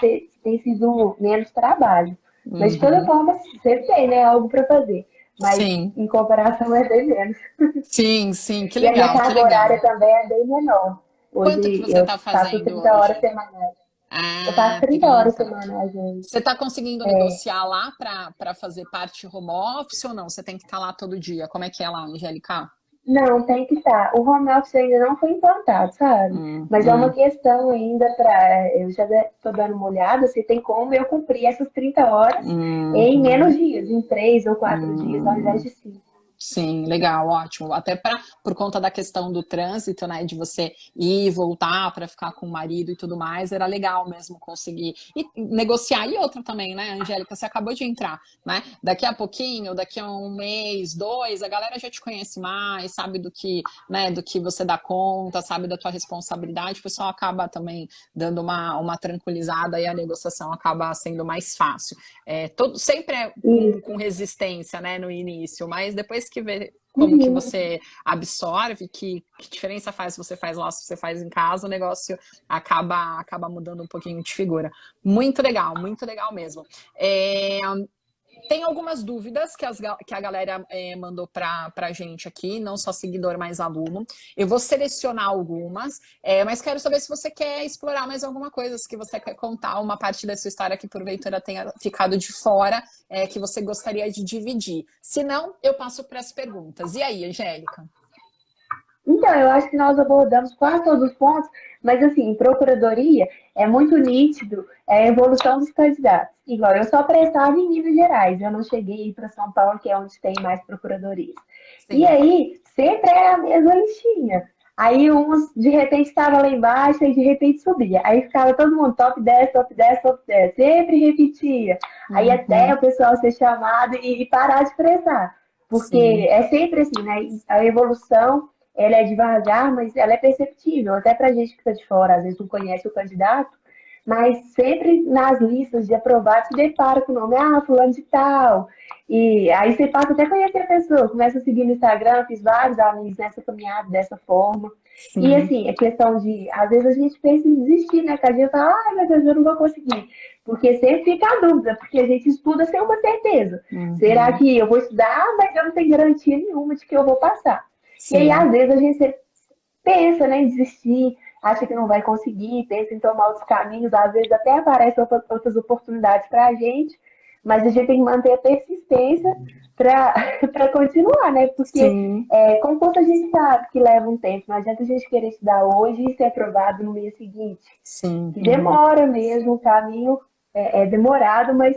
tem sido menos trabalho. Mas de toda uhum. forma, sempre tem, né? Algo para fazer. Mas Sim, em comparação é bem menos. sim, sim, que E a minha legal, que carga horária legal. também é bem menor. Quanto que Hoje você eu está faço fazendo 30 horas hoje? semanais. Eu faço Ah, 30 horas 30. semanais hoje. Você está conseguindo negociar lá para fazer parte home office ou não? Você tem que estar lá todo dia? Como é que é lá, Angélica? Não, tem que estar. O home office ainda não foi implantado, sabe? Mas é uma Hum. questão ainda para. Eu já estou dando uma olhada se tem como eu cumprir essas 30 horas em menos Uhum. dias, em 3 ou 4 dias, ao invés Hum. de 5. Sim, legal, ótimo. Até por conta da questão do trânsito, né, de você ir e voltar para ficar com o marido e tudo mais, era legal mesmo conseguir e negociar. E outra também, né, Angélica, você acabou de entrar, né? Daqui a pouquinho, daqui a um mês, dois, a galera já te conhece mais, sabe do que, né, do que você dá conta, sabe da tua responsabilidade, o pessoal acaba também dando uma tranquilizada e a negociação acaba sendo mais fácil. Sempre é com resistência, né, no início, mas depois que vê como que Uhum. você absorve, que diferença faz se você faz lá, se você faz em casa, o negócio acaba mudando um pouquinho de figura. Muito legal mesmo. É, tem algumas dúvidas que a galera mandou para a gente aqui, não só seguidor, mas aluno. Eu vou selecionar algumas, mas quero saber se você quer explorar mais alguma coisa, se você quer contar uma parte da sua história que porventura tenha ficado de fora, que você gostaria de dividir. Se não, eu passo para as perguntas. E aí, Angélica? Então, eu acho que nós abordamos quase todos os pontos, mas assim, em procuradoria é muito nítido a evolução dos candidatos. Igual, eu só prestava em Minas Gerais, eu não cheguei para São Paulo, que é onde tem mais procuradorias. E Sim. aí, sempre era a mesma listinha. Aí uns, de repente, estava lá embaixo e de repente subia. Aí ficava todo mundo top 10, top 10, top 10. Sempre repetia. Aí até Uhum. o pessoal ser chamado e parar de prestar. Porque Sim. é sempre assim, né? A evolução ela é devagar, mas ela é perceptível, até para a gente que está de fora, às vezes não conhece o candidato, mas sempre nas listas de aprovados se depara com o nome, fulano de tal. E aí você passa até a conhecer a pessoa, começa a seguir no Instagram, fiz vários amigos nessa caminhada, dessa forma. E Sim. assim, é questão de, às vezes a gente pensa em desistir, né? Que a gente fala, meu Deus, eu não vou conseguir. Porque sempre fica a dúvida, porque a gente estuda sem uma certeza. Será Uhum. que eu vou estudar, mas eu não tenho garantia nenhuma de que eu vou passar? E aí, Sim. às vezes, a gente pensa, né, em desistir, acha que não vai conseguir, pensa em tomar outros caminhos, às vezes até aparecem outras oportunidades para a gente, mas a gente tem que manter a persistência para continuar, né? Porque Sim. concurso a gente sabe que leva um tempo, não adianta a gente querer estudar hoje e ser aprovado no mês seguinte. Sim. Que Uhum. demora mesmo, o caminho é demorado, mas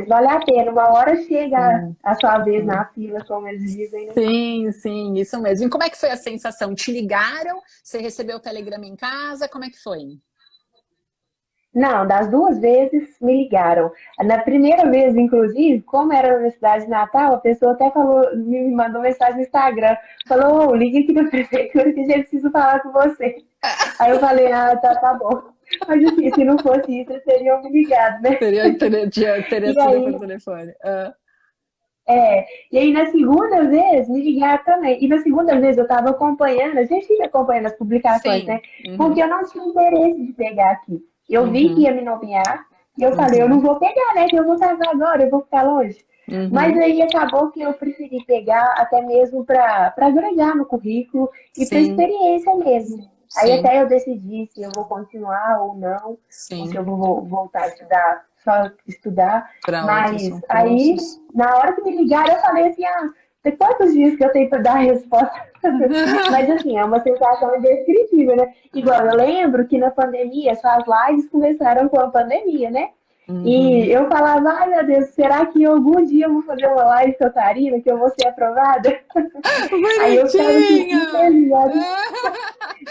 vale a pena. Uma hora chega Sim. a sua vez Sim. na fila, como eles dizem, né? Sim, sim, isso mesmo. E como é que foi a sensação? Te ligaram? Você recebeu o telegrama em casa? Como é que foi? Não, das duas vezes me ligaram. Na primeira vez, inclusive, como era na minha cidade de Natal, a pessoa até falou, me mandou mensagem no Instagram, falou, liga aqui na prefeitura que a gente precisa falar com você. Aí eu falei, tá bom. Mas assim, se não fosse isso, eles teriam me ligado, né? Teria E sido por aí, telefone. Ah, e aí na segunda vez me ligaram também. E na segunda vez eu estava acompanhando, a gente fica acompanhando as publicações, né? sim. Uhum. Porque eu não tinha interesse de pegar aqui. Eu vi que Uhum. ia me nomear, e eu falei, eu não Uhum. vou pegar, né? Que eu vou casar agora, eu vou ficar longe. Mas Uhum. aí acabou que eu preferi pegar até mesmo para agregar no currículo e para Sim. experiência mesmo. Aí Sim. até eu decidi se eu vou continuar ou não, ou se Sim. eu vou voltar a estudar, só estudar. Para outros Mas aí, concursos. na hora que me ligaram, eu falei assim, tem quantos dias que eu tenho para dar a resposta? Mas assim, é uma sensação indescritível, né? Igual eu lembro que na pandemia, essas lives começaram com a pandemia, né? E Uhum. eu falava, ai meu Deus, será que algum dia eu vou fazer uma live com a Karina, que eu vou ser aprovada? Aí eu ficava assim, Bonitinha! feliz,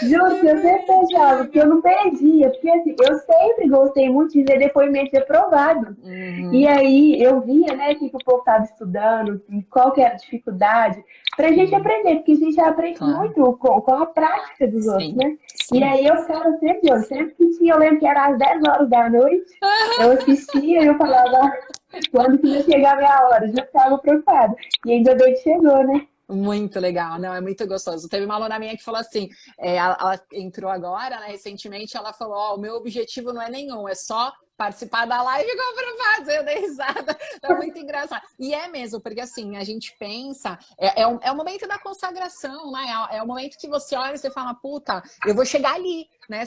juro que Que eu sempre pensava, porque eu bonitinha! não perdia, porque assim, eu sempre gostei muito de ver depoimento de aprovado. E Uhum. aí eu via, né, o que o povo estava estudando, qual que era a dificuldade, para a gente Sim, aprender, porque a gente aprende claro. muito com a prática dos outros, Sim, né? E sim. aí eu ficava sempre de olho, sempre que tinha, eu lembro que era às 10 horas da noite, eu assistia e eu falava, quando que vai chegar a minha hora? Já ficava preocupada. E ainda bem que chegou, né? Muito legal, não, é muito gostoso. Teve uma aluna minha que falou assim, ela entrou agora, né, recentemente, ela falou, ó, o meu objetivo não é nenhum, é só participar da live e comprar. Eu dei risada, é muito engraçado. E é mesmo, porque assim, a gente pensa, é o momento da consagração, né, é o momento que você olha e você fala, puta, eu vou chegar ali, né?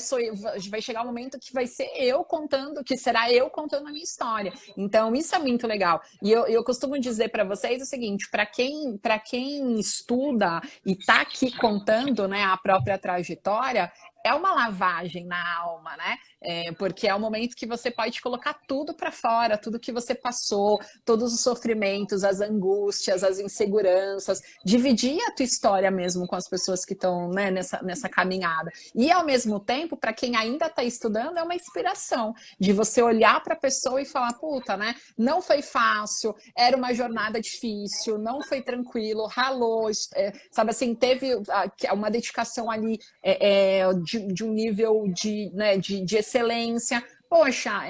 Vai chegar um momento que vai ser eu contando, que será eu contando a minha história. Então, isso é muito legal. E eu costumo dizer para vocês o seguinte, para quem estuda e está aqui contando, né, a própria trajetória, é uma lavagem na alma, né? Porque é o momento que você pode colocar tudo para fora, tudo que você passou, todos os sofrimentos, as angústias, as inseguranças, dividir a tua história mesmo com as pessoas que estão, né, nessa caminhada. E ao mesmo tempo, para quem ainda está estudando, é uma inspiração de você olhar para a pessoa e falar, puta, né? Não foi fácil, era uma jornada difícil, não foi tranquilo, ralou, sabe assim, teve uma dedicação ali de um nível né, de excelência. Poxa,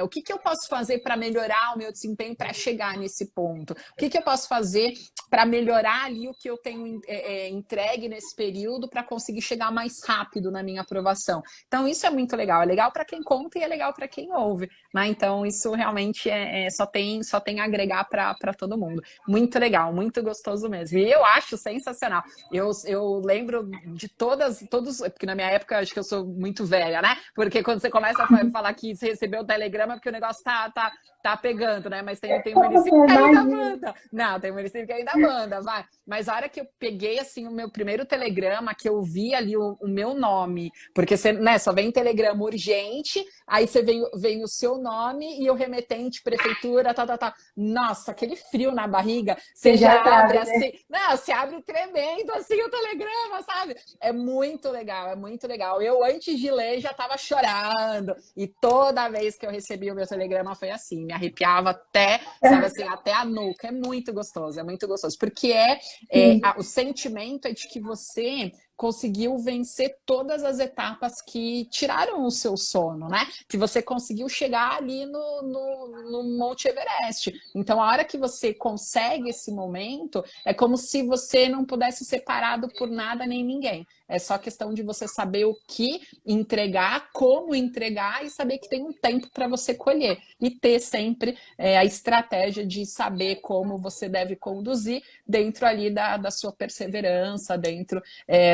o que eu posso fazer para melhorar o meu desempenho para chegar nesse ponto? O que eu posso fazer para melhorar ali o que eu tenho entregue nesse período para conseguir chegar mais rápido na minha aprovação? Então, isso é muito legal. É legal para quem conta e é legal para quem ouve, né? Então, isso realmente só tem a agregar para todo mundo. Muito legal, muito gostoso mesmo. E eu acho sensacional. Eu lembro de todos, porque na minha época acho que eu sou muito velha, né? Porque quando você começa a falar que você recebeu o telegrama, porque o negócio tá pegando, né? Mas tem um município que ainda manda. Não, tem um município que ainda manda, vai. Mas a hora que eu peguei, assim, o meu primeiro telegrama, que eu vi ali o meu nome, porque você, né, só vem telegrama urgente, aí você vem o seu nome e o remetente, prefeitura, tal. Nossa, aquele frio na barriga, você já abre assim, né? Não, você abre tremendo assim o telegrama, sabe? É muito legal, é muito legal. Eu, antes de ler, já tava chorando, e toda vez que eu recebi o meu telegrama foi assim, me arrepiava até, sabe assim, até a nuca. É muito gostoso, porque o sentimento é de que você conseguiu vencer todas as etapas que tiraram o seu sono, né? Que você conseguiu chegar ali no Monte Everest. Então, a hora que você consegue esse momento, é como se você não pudesse ser parado por nada nem ninguém. É só questão de você saber o que entregar, como entregar e saber que tem um tempo para você colher. E ter sempre a estratégia de saber como você deve conduzir dentro ali da sua perseverança, dentro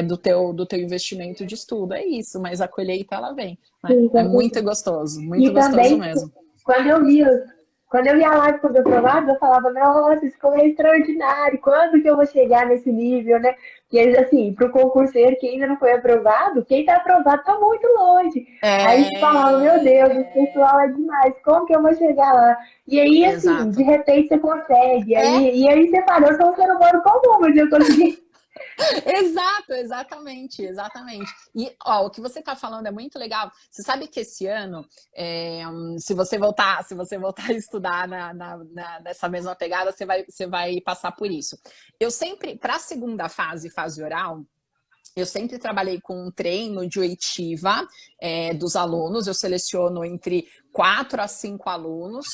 do teu investimento de estudo. É isso, mas a colheita ela vem, né? Sim, É muito gostoso também, mesmo. quando eu via a live com os aprovados, eu falava, nossa, isso ficou extraordinário, quando que eu vou chegar nesse nível, né? Porque, assim, para o concurseiro que ainda não foi aprovado, quem está aprovado está muito longe. Aí você falava, meu Deus, esse pessoal é demais, como que eu vou chegar lá? E aí, assim, de Exato. repente você consegue. E aí você fala, eu sou um ser humano comum, mas eu consegui. Exato, exatamente. E o que você está falando é muito legal. Você sabe que esse ano, se você voltar a estudar nessa mesma pegada, você vai passar por isso. Eu sempre, para a segunda fase oral, eu sempre trabalhei com um treino de oitiva dos alunos. Eu seleciono entre 4 a 5 alunos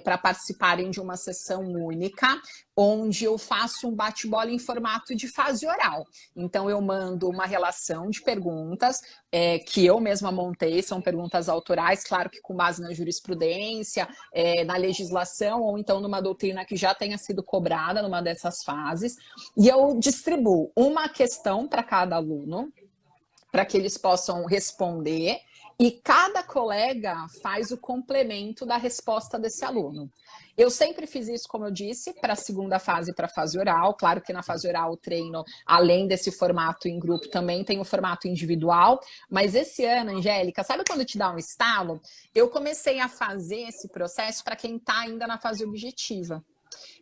para participarem de uma sessão única, onde eu faço um bate-bola em formato de fase oral. Então, eu mando uma relação de perguntas que eu mesma montei, são perguntas autorais, claro que com base na jurisprudência, na legislação, ou então numa doutrina que já tenha sido cobrada numa dessas fases, e eu distribuo uma questão para cada aluno, para que eles possam responder, e cada colega faz o complemento da resposta desse aluno. Eu sempre fiz isso, como eu disse, para a segunda fase, para a fase oral. Claro que na fase oral o treino, além desse formato em grupo, também tem o formato individual. Mas esse ano, Angélica, sabe quando te dá um estalo? Eu comecei a fazer esse processo para quem está ainda na fase objetiva.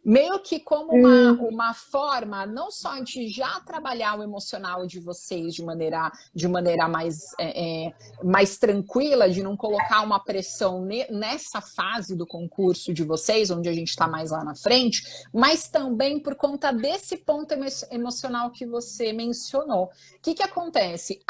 Meio que como uma forma, não só de já trabalhar o emocional de vocês de maneira mais tranquila, de não colocar uma pressão nessa fase do concurso de vocês, onde a gente está mais lá na frente, mas também por conta desse ponto emocional que você mencionou. O que acontece?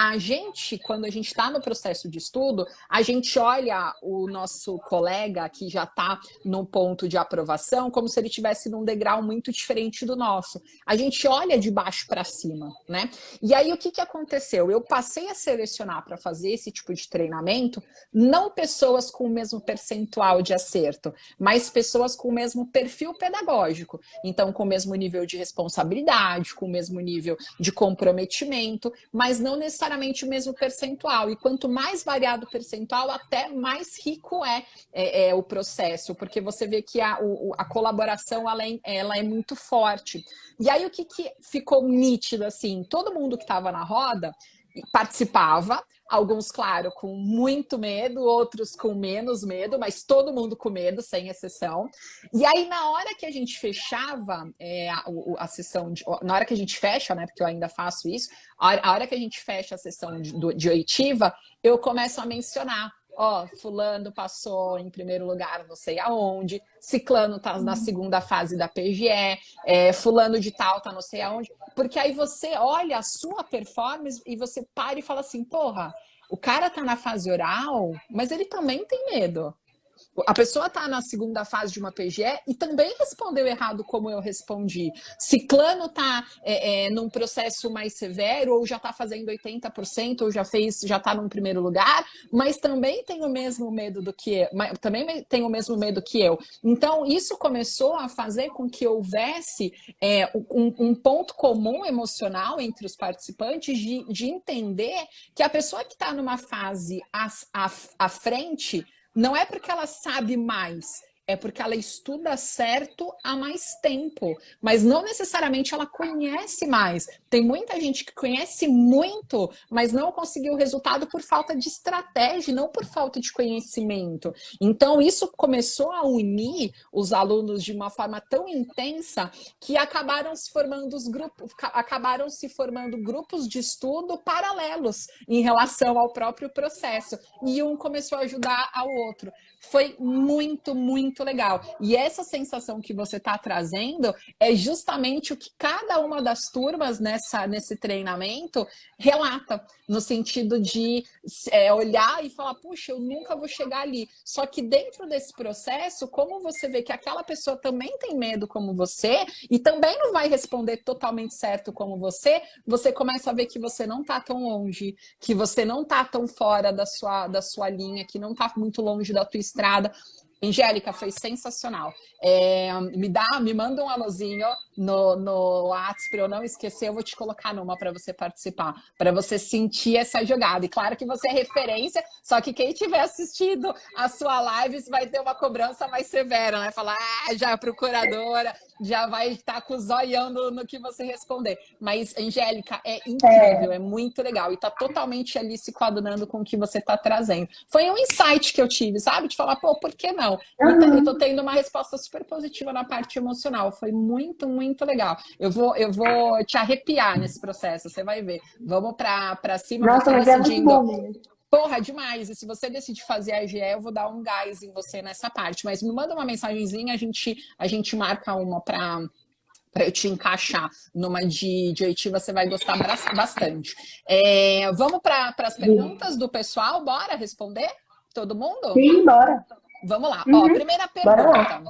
Quando a gente está no processo de estudo, a gente olha o nosso colega que já está no ponto de aprovação como se ele tivesse estivesse num degrau muito diferente do nosso. A gente olha de baixo para cima, né? E aí, o que que aconteceu? Eu passei a selecionar para fazer esse tipo de treinamento, não pessoas com o mesmo percentual de acerto, mas pessoas com o mesmo perfil pedagógico. Então, com o mesmo nível de responsabilidade, com o mesmo nível de comprometimento, mas não necessariamente o mesmo percentual. E quanto mais variado o percentual, até mais rico é o processo, porque você vê que a colaboração ela é muito forte. E aí, o que ficou nítido, assim, todo mundo que estava na roda participava, alguns, claro, com muito medo, outros com menos medo, mas todo mundo com medo, sem exceção. E aí, na hora que a gente fechava a sessão, na hora que a gente fecha, né, porque eu ainda faço isso, a hora que a gente fecha a sessão de oitiva, eu começo a mencionar: ó, fulano passou em primeiro lugar não sei aonde, ciclano tá na segunda fase da PGE, fulano de tal tá não sei aonde, porque aí você olha a sua performance e você para e fala assim, porra, o cara tá na fase oral, mas ele também tem medo. A pessoa está na segunda fase de uma PGE e também respondeu errado como eu respondi. Ciclano está num processo mais severo, ou já está fazendo 80%, ou já está num primeiro lugar, mas também tem o mesmo medo do que eu, também tem o mesmo medo que eu. Então, isso começou a fazer com que houvesse um ponto comum emocional entre os participantes de entender que a pessoa que está numa fase à frente não é porque ela sabe mais, é porque ela estuda certo há mais tempo, mas não necessariamente ela conhece mais. Tem muita gente que conhece muito, mas não conseguiu o resultado por falta de estratégia, não por falta de conhecimento. Então, isso começou a unir os alunos de uma forma tão intensa que acabaram se formando grupos de estudo paralelos em relação ao próprio processo. E um começou a ajudar ao outro. Foi muito, muito legal. E essa sensação que você está trazendo é justamente o que cada uma das turmas nesse treinamento relata, no sentido de olhar e falar, puxa, eu nunca vou chegar ali. Só que dentro desse processo, como você vê que aquela pessoa também tem medo como você e também não vai responder totalmente certo como você começa a ver que você não está tão longe, que você não está tão fora da sua linha, que não está muito longe da tua estrada. Angélica, foi sensacional. Me manda um alôzinho no WhatsApp para eu não esquecer, eu vou te colocar numa para você participar, para você sentir essa jogada. E claro que você é referência, só que quem tiver assistido a sua live vai ter uma cobrança mais severa, né? Falar, já é procuradora, já vai estar com o zoião no que você responder. Mas, Angélica, é incrível, é muito legal. E está totalmente ali se coadunando com o que você está trazendo. Foi um insight que eu tive, sabe? De falar, pô, por que não? Eu tô tendo uma resposta super positiva na parte emocional. Foi muito, muito legal. Eu vou te arrepiar nesse processo, você vai ver. Vamos para cima. Nossa, mas é muito bom mesmo. Porra, demais. E se você decidir fazer a AGE, eu vou dar um gás em você nessa parte. Mas me manda uma mensagenzinha, a gente marca uma para eu te encaixar numa de oitiva, você vai gostar bastante. Vamos para as perguntas do pessoal? Bora responder? Todo mundo? Sim, bora. Vamos lá. Uhum. Ó, primeira pergunta.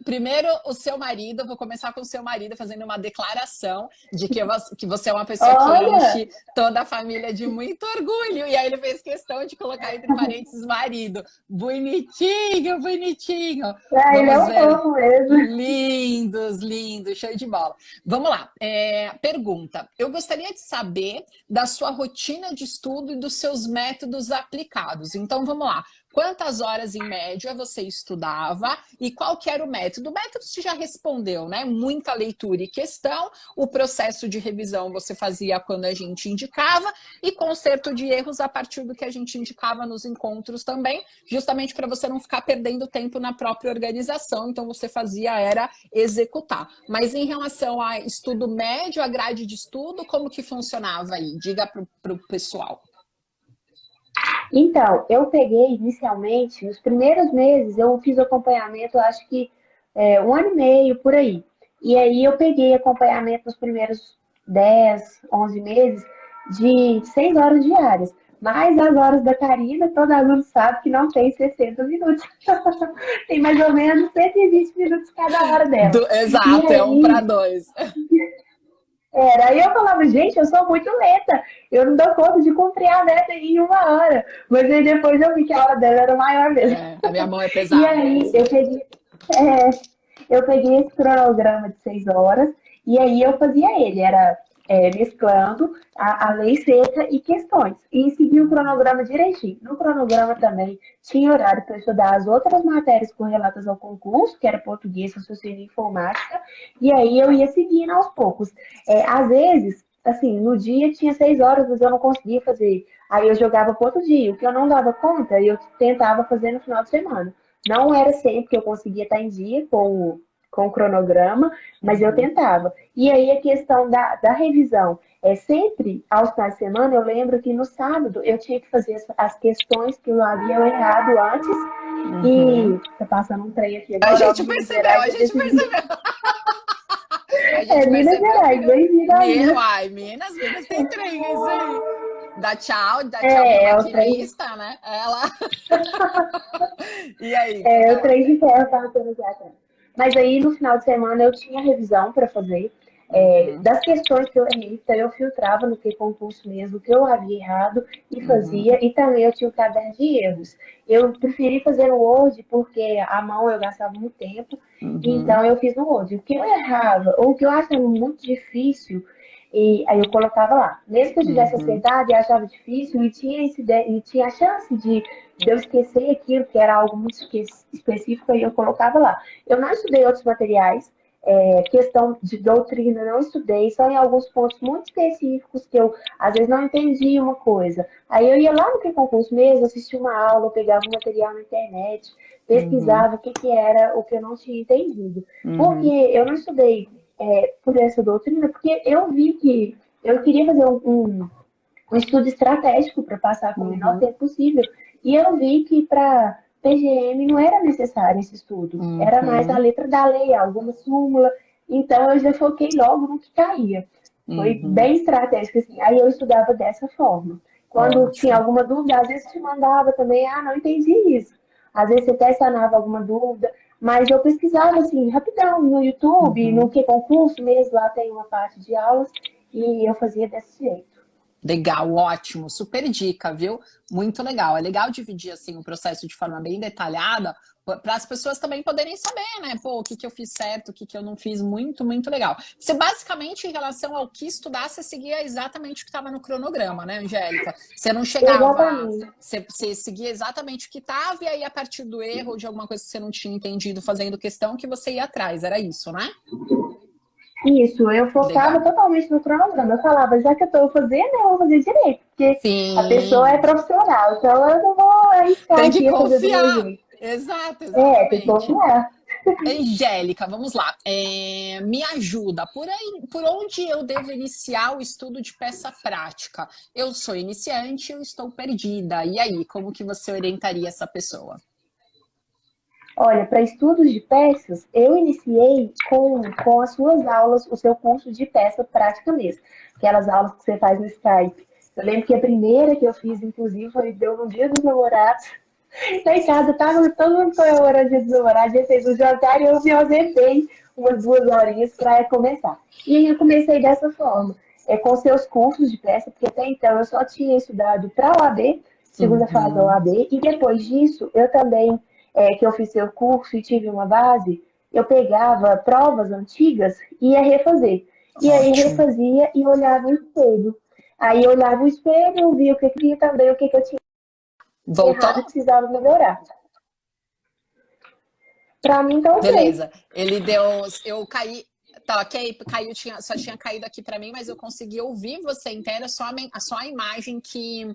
Primeiro, o seu marido, eu vou começar com o seu marido fazendo uma declaração de que você é uma pessoa que enche toda a família de muito orgulho. E aí ele fez questão de colocar entre parênteses marido. Bonitinho, bonitinho. Ele é um pouco mesmo. Lindos, show de bola. Vamos lá. Pergunta. Eu gostaria de saber da sua rotina de estudo e dos seus métodos aplicados. Então, vamos lá. Quantas horas, em média, você estudava e qual que era o método? O método você já respondeu, né? Muita leitura e questão, o processo de revisão você fazia quando a gente indicava e conserto de erros a partir do que a gente indicava nos encontros também, justamente para você não ficar perdendo tempo na própria organização. Então, você era executar. Mas em relação a estudo médio, a grade de estudo, como que funcionava aí? Diga para o pessoal. Então, eu peguei inicialmente, nos primeiros meses, eu fiz acompanhamento, acho que 1 ano e meio, por aí. E aí eu peguei acompanhamento nos primeiros 10, 11 meses de 6 horas diárias. Mas as horas da Karina, todo aluno sabe que não tem 60 minutos. Tem mais ou menos 120 minutos cada hora dela. E Exato, é um para aí, dois. aí eu falava, gente, eu sou muito lenta, eu não dou conta de cumprir a meta em 1 hora. Mas aí depois eu vi que a hora dela era maior mesmo. É, a minha mão é E pesada, é aí assim. eu peguei esse cronograma de 6 horas e aí eu fazia ele, era mesclando a lei seca e questões. E segui o cronograma direitinho. No cronograma também tinha horário para estudar as outras matérias correlatas ao concurso, que era português, raciocínio e informática, e aí eu ia seguindo aos poucos. Às vezes, assim, no dia tinha 6 horas, mas eu não conseguia fazer. Aí eu jogava para outro dia. O que eu não dava conta, eu tentava fazer no final de semana. Não era sempre que eu conseguia estar em dia com o cronograma, mas eu Uhum. tentava. E aí a questão da revisão. Sempre, aos finais de semana, eu lembro que no sábado eu tinha que fazer as questões que eu havia errado antes. Uhum. E tá passando um trem aqui A agora, ó, gente Minas percebeu, Gerais, a eu gente decidi. percebeu. A É gente Minas percebeu que Gerais, bem-vindo a Minas. Uai, Minas tem trem, isso aí. Dá tchau pro É o trem, maquinista, né? Ela. E aí, é conta o lá. trem de ferro passando aqui atrás. Mas aí no final de semana eu tinha revisão para fazer. Uhum, Das questões que eu errei, então eu filtrava no que concurso mesmo, o que eu havia errado e uhum, fazia, e também eu tinha o caderno de erros. Eu preferi fazer no Word porque a mão eu gastava muito tempo, uhum, então eu fiz no Word. O que eu errava, ou o que eu achava muito difícil, e aí eu colocava lá. Mesmo que eu tivesse uhum, acertado e achava difícil, e tinha a chance de eu esquecer aquilo que era algo muito específico, aí eu colocava lá. Eu não estudei outros materiais, questão de doutrina, não estudei, só em alguns pontos muito específicos que eu, às vezes, não entendi uma coisa. Aí eu ia lá no que concurso mesmo, assistia uma aula, pegava um material na internet, uhum, pesquisava o que era o que eu não tinha entendido. Porque uhum, eu não estudei por essa doutrina, porque eu vi que eu queria fazer um estudo estratégico para passar com o menor uhum, tempo possível. E eu vi que para PGM não era necessário esse estudo, era mais a uhum, letra da lei, alguma súmula. Então eu já foquei logo no que caía. Foi uhum. bem estratégico assim. Aí eu estudava dessa forma. Quando tinha Ótimo. alguma dúvida, às vezes te mandava também, não entendi isso. Às vezes você até sanava alguma dúvida, mas eu pesquisava assim, rapidão, no YouTube, no Uhum. que concurso mesmo, lá tem uma parte de aulas, e eu fazia desse jeito. Legal, ótimo, super dica, viu? Muito legal. É legal dividir assim o processo de forma bem detalhada para as pessoas também poderem saber, né? Pô, o que que eu fiz certo, o que que eu não fiz, muito legal. Você basicamente, em relação ao que estudar, você seguia exatamente o que estava no cronograma, né, Angélica? Você não chegava, Exatamente. você seguia exatamente o que estava, e aí a partir do erro ou de alguma coisa que você não tinha entendido fazendo questão, que você ia atrás, era isso, né? Isso, eu focava Legal. totalmente no cronograma. Eu falava, já que eu estou fazendo, eu vou fazer direito, porque a pessoa é Sim, profissional, então eu não vou arriscar tem que aqui a fazer do meu confiar. jeito. Exato, Tem que exatamente. confiar. Angélica, vamos lá. Me ajuda. Por aí, por onde eu devo iniciar o estudo de peça prática? Eu sou iniciante, eu estou perdida. E aí, como que você orientaria essa pessoa? Olha, para estudos de peças, eu iniciei com as suas aulas, o seu curso de peça prática mesmo. Aquelas aulas que você faz no Skype. Eu lembro que a primeira que eu fiz, inclusive, deu no Dia dos Namorados. Lá em casa, tava todo mundo comemorando o Dia dos Namorados, já fez o jantar e eu me ausentei umas 2 horinhas para começar. E aí eu comecei dessa forma, com seus cursos de peça, porque até então eu só tinha estudado para a OAB, segunda fase da Uhum. OAB, e depois disso eu também, que eu fiz seu curso e tive uma base, eu pegava provas antigas e ia refazer. E aí Ótimo. refazia e olhava o espelho. Aí eu olhava o espelho, via o que eu queria também, o que eu tinha Voltou? errado e precisava melhorar. Pra mim tá ok. Beleza. Ele deu. Eu caí. Tá, ok, caiu, só tinha caído aqui para mim, mas eu consegui ouvir você inteira, só a imagem que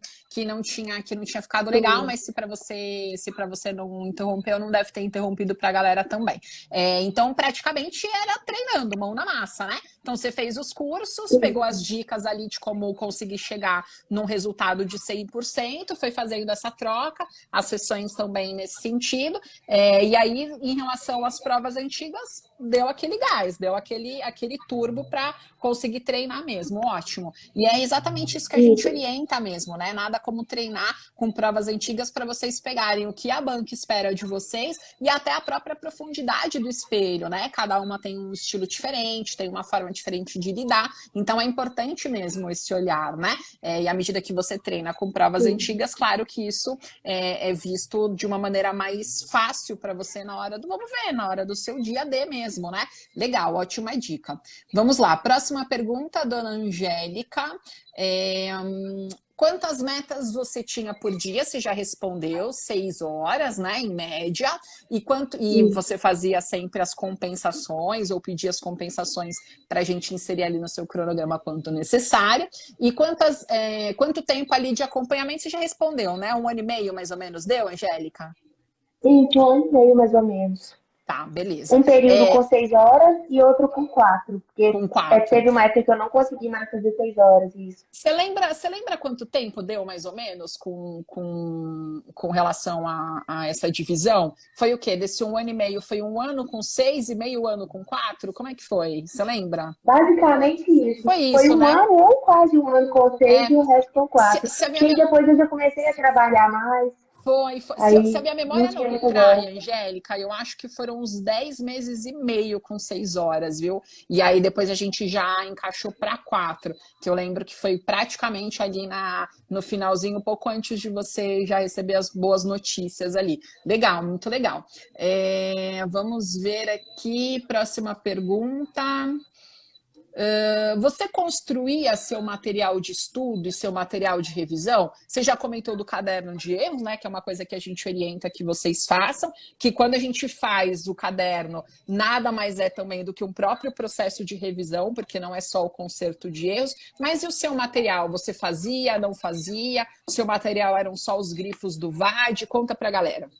não tinha ficado legal, Sim. mas se para você não interrompeu, não deve ter interrompido para a galera também. Então, praticamente era treinando, mão na massa, né? Então, você fez os cursos, pegou as Isso. dicas ali de como conseguir chegar num resultado de 100%, foi fazendo essa troca, as sessões também nesse sentido. E aí, em relação às provas antigas, deu aquele gás, deu aquele turbo para conseguir treinar mesmo. Ótimo. E é exatamente isso que a gente orienta mesmo, né? Nada como treinar com provas antigas para vocês pegarem o que a banca espera de vocês e até a própria profundidade do espelho, né? Cada uma tem um estilo diferente, tem uma forma diferente de lidar. Então é importante mesmo esse olhar, né? E à medida que você treina com provas antigas, claro que isso é visto de uma maneira mais fácil para você na hora do, vamos ver, na hora do seu dia D mesmo, né? Legal, ótima dica. Vamos lá, próxima pergunta, dona Angélica. Quantas metas você tinha por dia? Você já respondeu, 6 horas, né, em média. E você fazia sempre as compensações ou pedia as compensações para a gente inserir ali no seu cronograma quanto necessário. E quanto tempo ali de acompanhamento você já respondeu, né? 1 ano e meio, mais ou menos, deu, Angélica? Sim, 1 ano e meio, mais ou menos. Tá, beleza. Um período com 6 horas e outro com 4, porque Com 4. teve uma época que eu não consegui mais fazer 6 horas, isso. Você lembra quanto tempo deu, mais ou menos, com relação a essa divisão? Foi o quê? Desse 1 ano e meio, foi 1 ano com 6 e meio ano com 4? Como é que foi? Você lembra? Basicamente isso. Foi Foi isso, 1 né? ano ou quase 1 ano com 6 e o resto com 4. Se a minha Porque aí depois eu já comecei a trabalhar mais. Foi. Se a Aí minha não memória não tinha me muitas trai, horas. Angélica, eu acho que foram uns 10 meses e meio com 6 horas, viu? E aí depois a gente já encaixou para 4, que eu lembro que foi praticamente ali no finalzinho, um pouco antes de você já receber as boas notícias ali. Legal, muito legal. Vamos ver aqui, próxima pergunta. Você construía seu material de estudo e seu material de revisão? Você já comentou do caderno de erros, né? Que é uma coisa que a gente orienta que vocês façam, que quando a gente faz o caderno, nada mais é também do que um próprio processo de revisão, porque não é só o conserto de erros. Mas e o seu material? Você fazia, não fazia? O seu material eram só os grifos do VAD? Conta pra galera.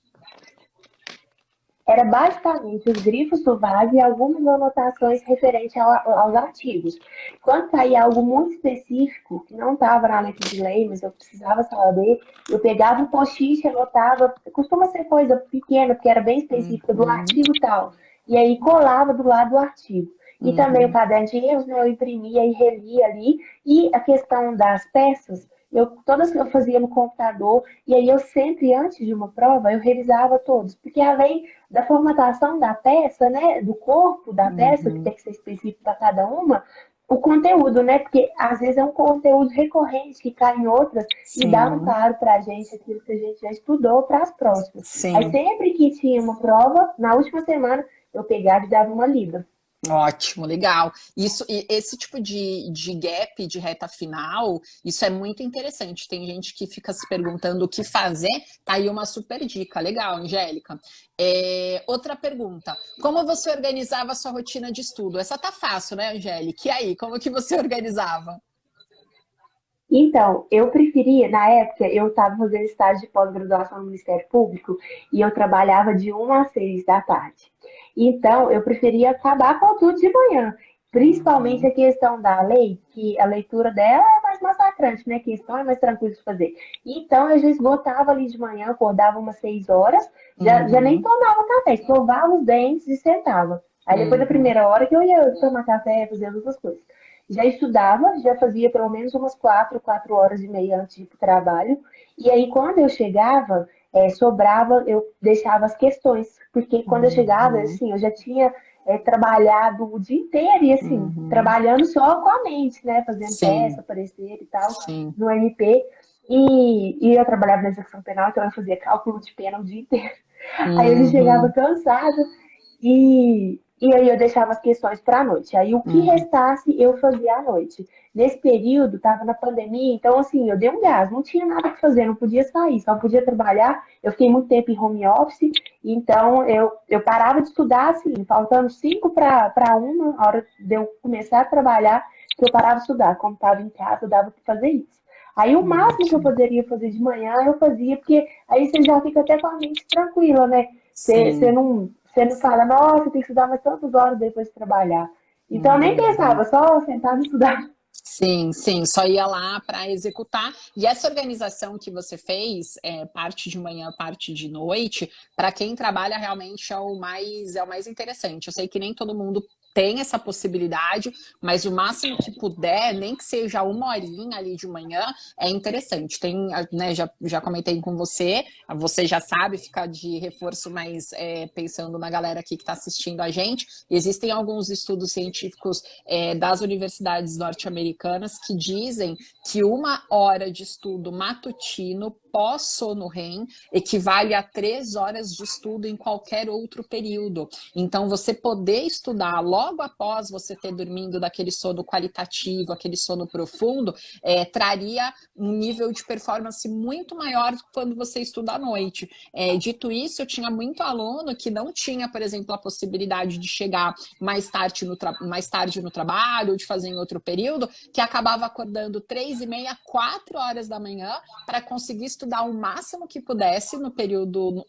Era basicamente os grifos do vaso e algumas anotações referentes aos artigos. Quando saía algo muito específico, que não estava na letra de lei, mas eu precisava saber, eu pegava um post-it e anotava. Costuma ser coisa pequena, porque era bem específica, do artigo tal. E aí colava do lado do artigo. E também o caderno de erros, né, eu imprimia e relia ali. E a questão das peças, todas eu fazia no computador, e aí eu sempre, antes de uma prova, eu revisava todos, porque além da formatação da peça, né, do corpo da peça, que tem que ser específico para cada uma, o conteúdo, né, porque às vezes é um conteúdo recorrente que cai em outras e dá um claro para a gente aquilo que a gente já estudou para as próximas. Aí Sim. sempre que tinha uma prova, na última semana, eu pegava e dava uma lida. Ótimo, legal. Esse tipo de gap de reta final, isso é muito interessante. Tem gente que fica se perguntando o que fazer, tá aí uma super dica. Legal, Angélica. Outra pergunta, como você organizava a sua rotina de estudo? Essa tá fácil, né, Angélica? E aí, como que você organizava? Então, eu preferia, na época, eu estava fazendo estágio de pós-graduação no Ministério Público e eu trabalhava de 1 às 6 da tarde. Então, eu preferia acabar com tudo de manhã, principalmente a questão da lei, que a leitura dela é mais massacrante, né? A questão é mais tranquila de fazer. Então, eu já esgotava ali de manhã, acordava umas 6 horas, já nem tomava café, escovava os dentes e sentava. Aí, depois da primeira hora, que eu ia tomar café, fazer outras coisas. Já estudava, já fazia pelo menos umas 4 horas e meia antes de ir para o trabalho. E aí, quando eu chegava, sobrava, eu deixava as questões. Porque quando eu chegava, assim, eu já tinha trabalhado o dia inteiro e, assim, trabalhando só com a mente, né? Fazendo Sim, peça, parecer e tal, sim. no MP. E eu trabalhava na execução penal, então eu fazia cálculo de pena o dia inteiro. Aí eu já chegava Uhum, cansada e aí eu deixava as questões para a noite. Aí o que uhum. restasse eu fazia à noite. Nesse período, estava na pandemia, então assim, eu dei um gás, não tinha nada que fazer, não podia sair, só podia trabalhar. Eu fiquei muito tempo em home office, então eu parava de estudar, assim, faltando 5 para 1, a hora de eu começar a trabalhar, que eu parava de estudar. Como estava em casa, dava para fazer isso. Aí o máximo que eu Ótimo. poderia fazer de manhã, eu fazia, porque aí você já fica até com a mente tranquila, né? Você Sim. não fala, nossa, tem que estudar mais tantas horas depois de trabalhar. Então eu nem Uhum. pensava, só sentava e estudava. Sim, sim, só ia lá para executar. E essa organização que você fez, parte de manhã, parte de noite, para quem trabalha realmente é o mais interessante. Eu sei que nem todo mundo tem essa possibilidade, mas o máximo que puder, nem que seja uma horinha ali de manhã, é interessante. Tem, né, já comentei com você já sabe, ficar de reforço, mas pensando na galera aqui que está assistindo a gente, existem alguns estudos científicos das universidades norte-americanas que dizem que 1 hora de estudo matutino pós-sono REM equivale a 3 horas de estudo em qualquer outro período. Então, você poder estudar logo após você ter dormindo daquele sono qualitativo, aquele sono profundo, traria um nível de performance muito maior quando você estuda à noite. Dito isso, eu tinha muito aluno que não tinha, por exemplo, a possibilidade de chegar mais tarde no trabalho, ou de fazer em outro período, que acabava acordando 3h30, 4 horas da manhã, para conseguir estudar o máximo que pudesse no período,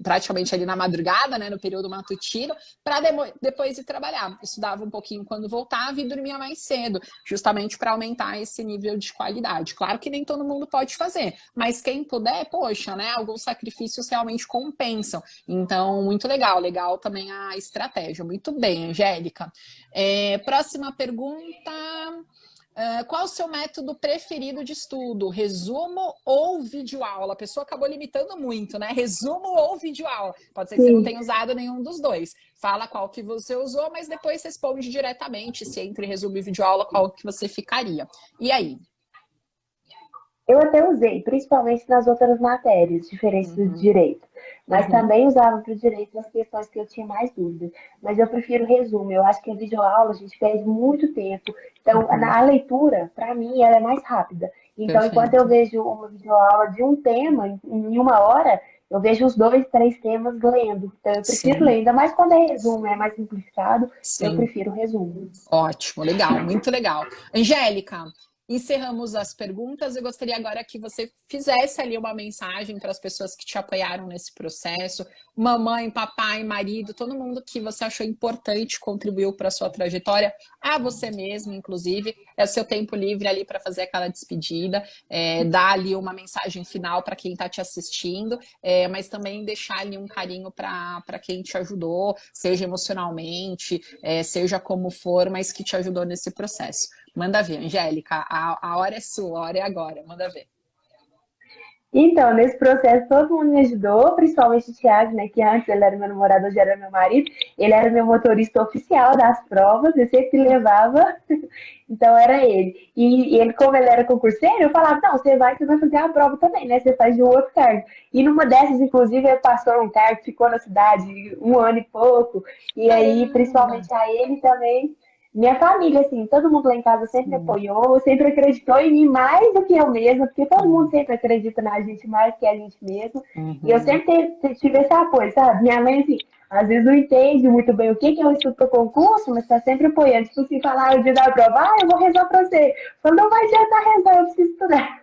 praticamente ali na madrugada, né, no período matutino, para depois ir trabalhar. Estudava um pouquinho quando voltava e dormia mais cedo, justamente para aumentar esse nível de qualidade. Claro que nem todo mundo pode fazer, mas quem puder, poxa, né, alguns sacrifícios realmente compensam. Então, muito legal também a estratégia. Muito bem, Angélica. Próxima pergunta. Qual o seu método preferido de estudo? Resumo ou videoaula? A pessoa acabou limitando muito, né? Resumo ou videoaula? Pode ser que você não tenha usado nenhum dos dois. Fala qual que você usou, mas depois responde diretamente se entre resumo e videoaula, qual que você ficaria. E aí? Eu até usei, principalmente nas outras matérias, diferentes do direito. Mas também usava para o direito nas questões que eu tinha mais dúvidas. Mas eu prefiro resumo. Eu acho que a videoaula a gente perde muito tempo. Então, a leitura, para mim, ela é mais rápida. Então, enquanto eu vejo uma videoaula de um tema em 1 hora, eu vejo os 2, 3 temas lendo. Então, eu prefiro ler. Ainda mais quando é resumo, é mais simplificado, eu prefiro resumo. Ótimo, legal, muito legal. Angélica, encerramos as perguntas. Eu gostaria agora que você fizesse ali uma mensagem para as pessoas que te apoiaram nesse processo, mamãe, papai, marido, todo mundo que você achou importante, contribuiu para a sua trajetória, a você mesmo, inclusive. É o seu tempo livre ali para fazer aquela despedida, dar ali uma mensagem final para quem está te assistindo, mas também deixar ali um carinho para quem te ajudou, seja emocionalmente, seja como for, mas que te ajudou nesse processo. Manda ver, Angélica, a hora é sua, a hora é agora, manda ver. Então, nesse processo, todo mundo me ajudou, principalmente o Thiago, né, que antes ele era meu namorado, hoje era meu marido. Ele era meu motorista oficial das provas, eu sempre levava, então era ele. E ele, como ele era concurseiro, eu falava, não, você vai fazer a prova também, né, você faz de um outro cargo. E numa dessas, inclusive, ele passou um cargo, ficou na cidade 1 ano e pouco, e aí, principalmente a ele também. Minha família, assim, todo mundo lá em casa sempre me apoiou, sempre acreditou em mim mais do que eu mesma, porque todo mundo sempre acredita na gente mais que a gente mesma. E eu sempre tive esse apoio, sabe? Minha mãe, assim, às vezes não entende muito bem o que eu estudo para concurso, mas está sempre apoiando. Tipo assim, falar o dia da prova, eu vou rezar para você. Quando não vai adiantar rezar, eu preciso estudar.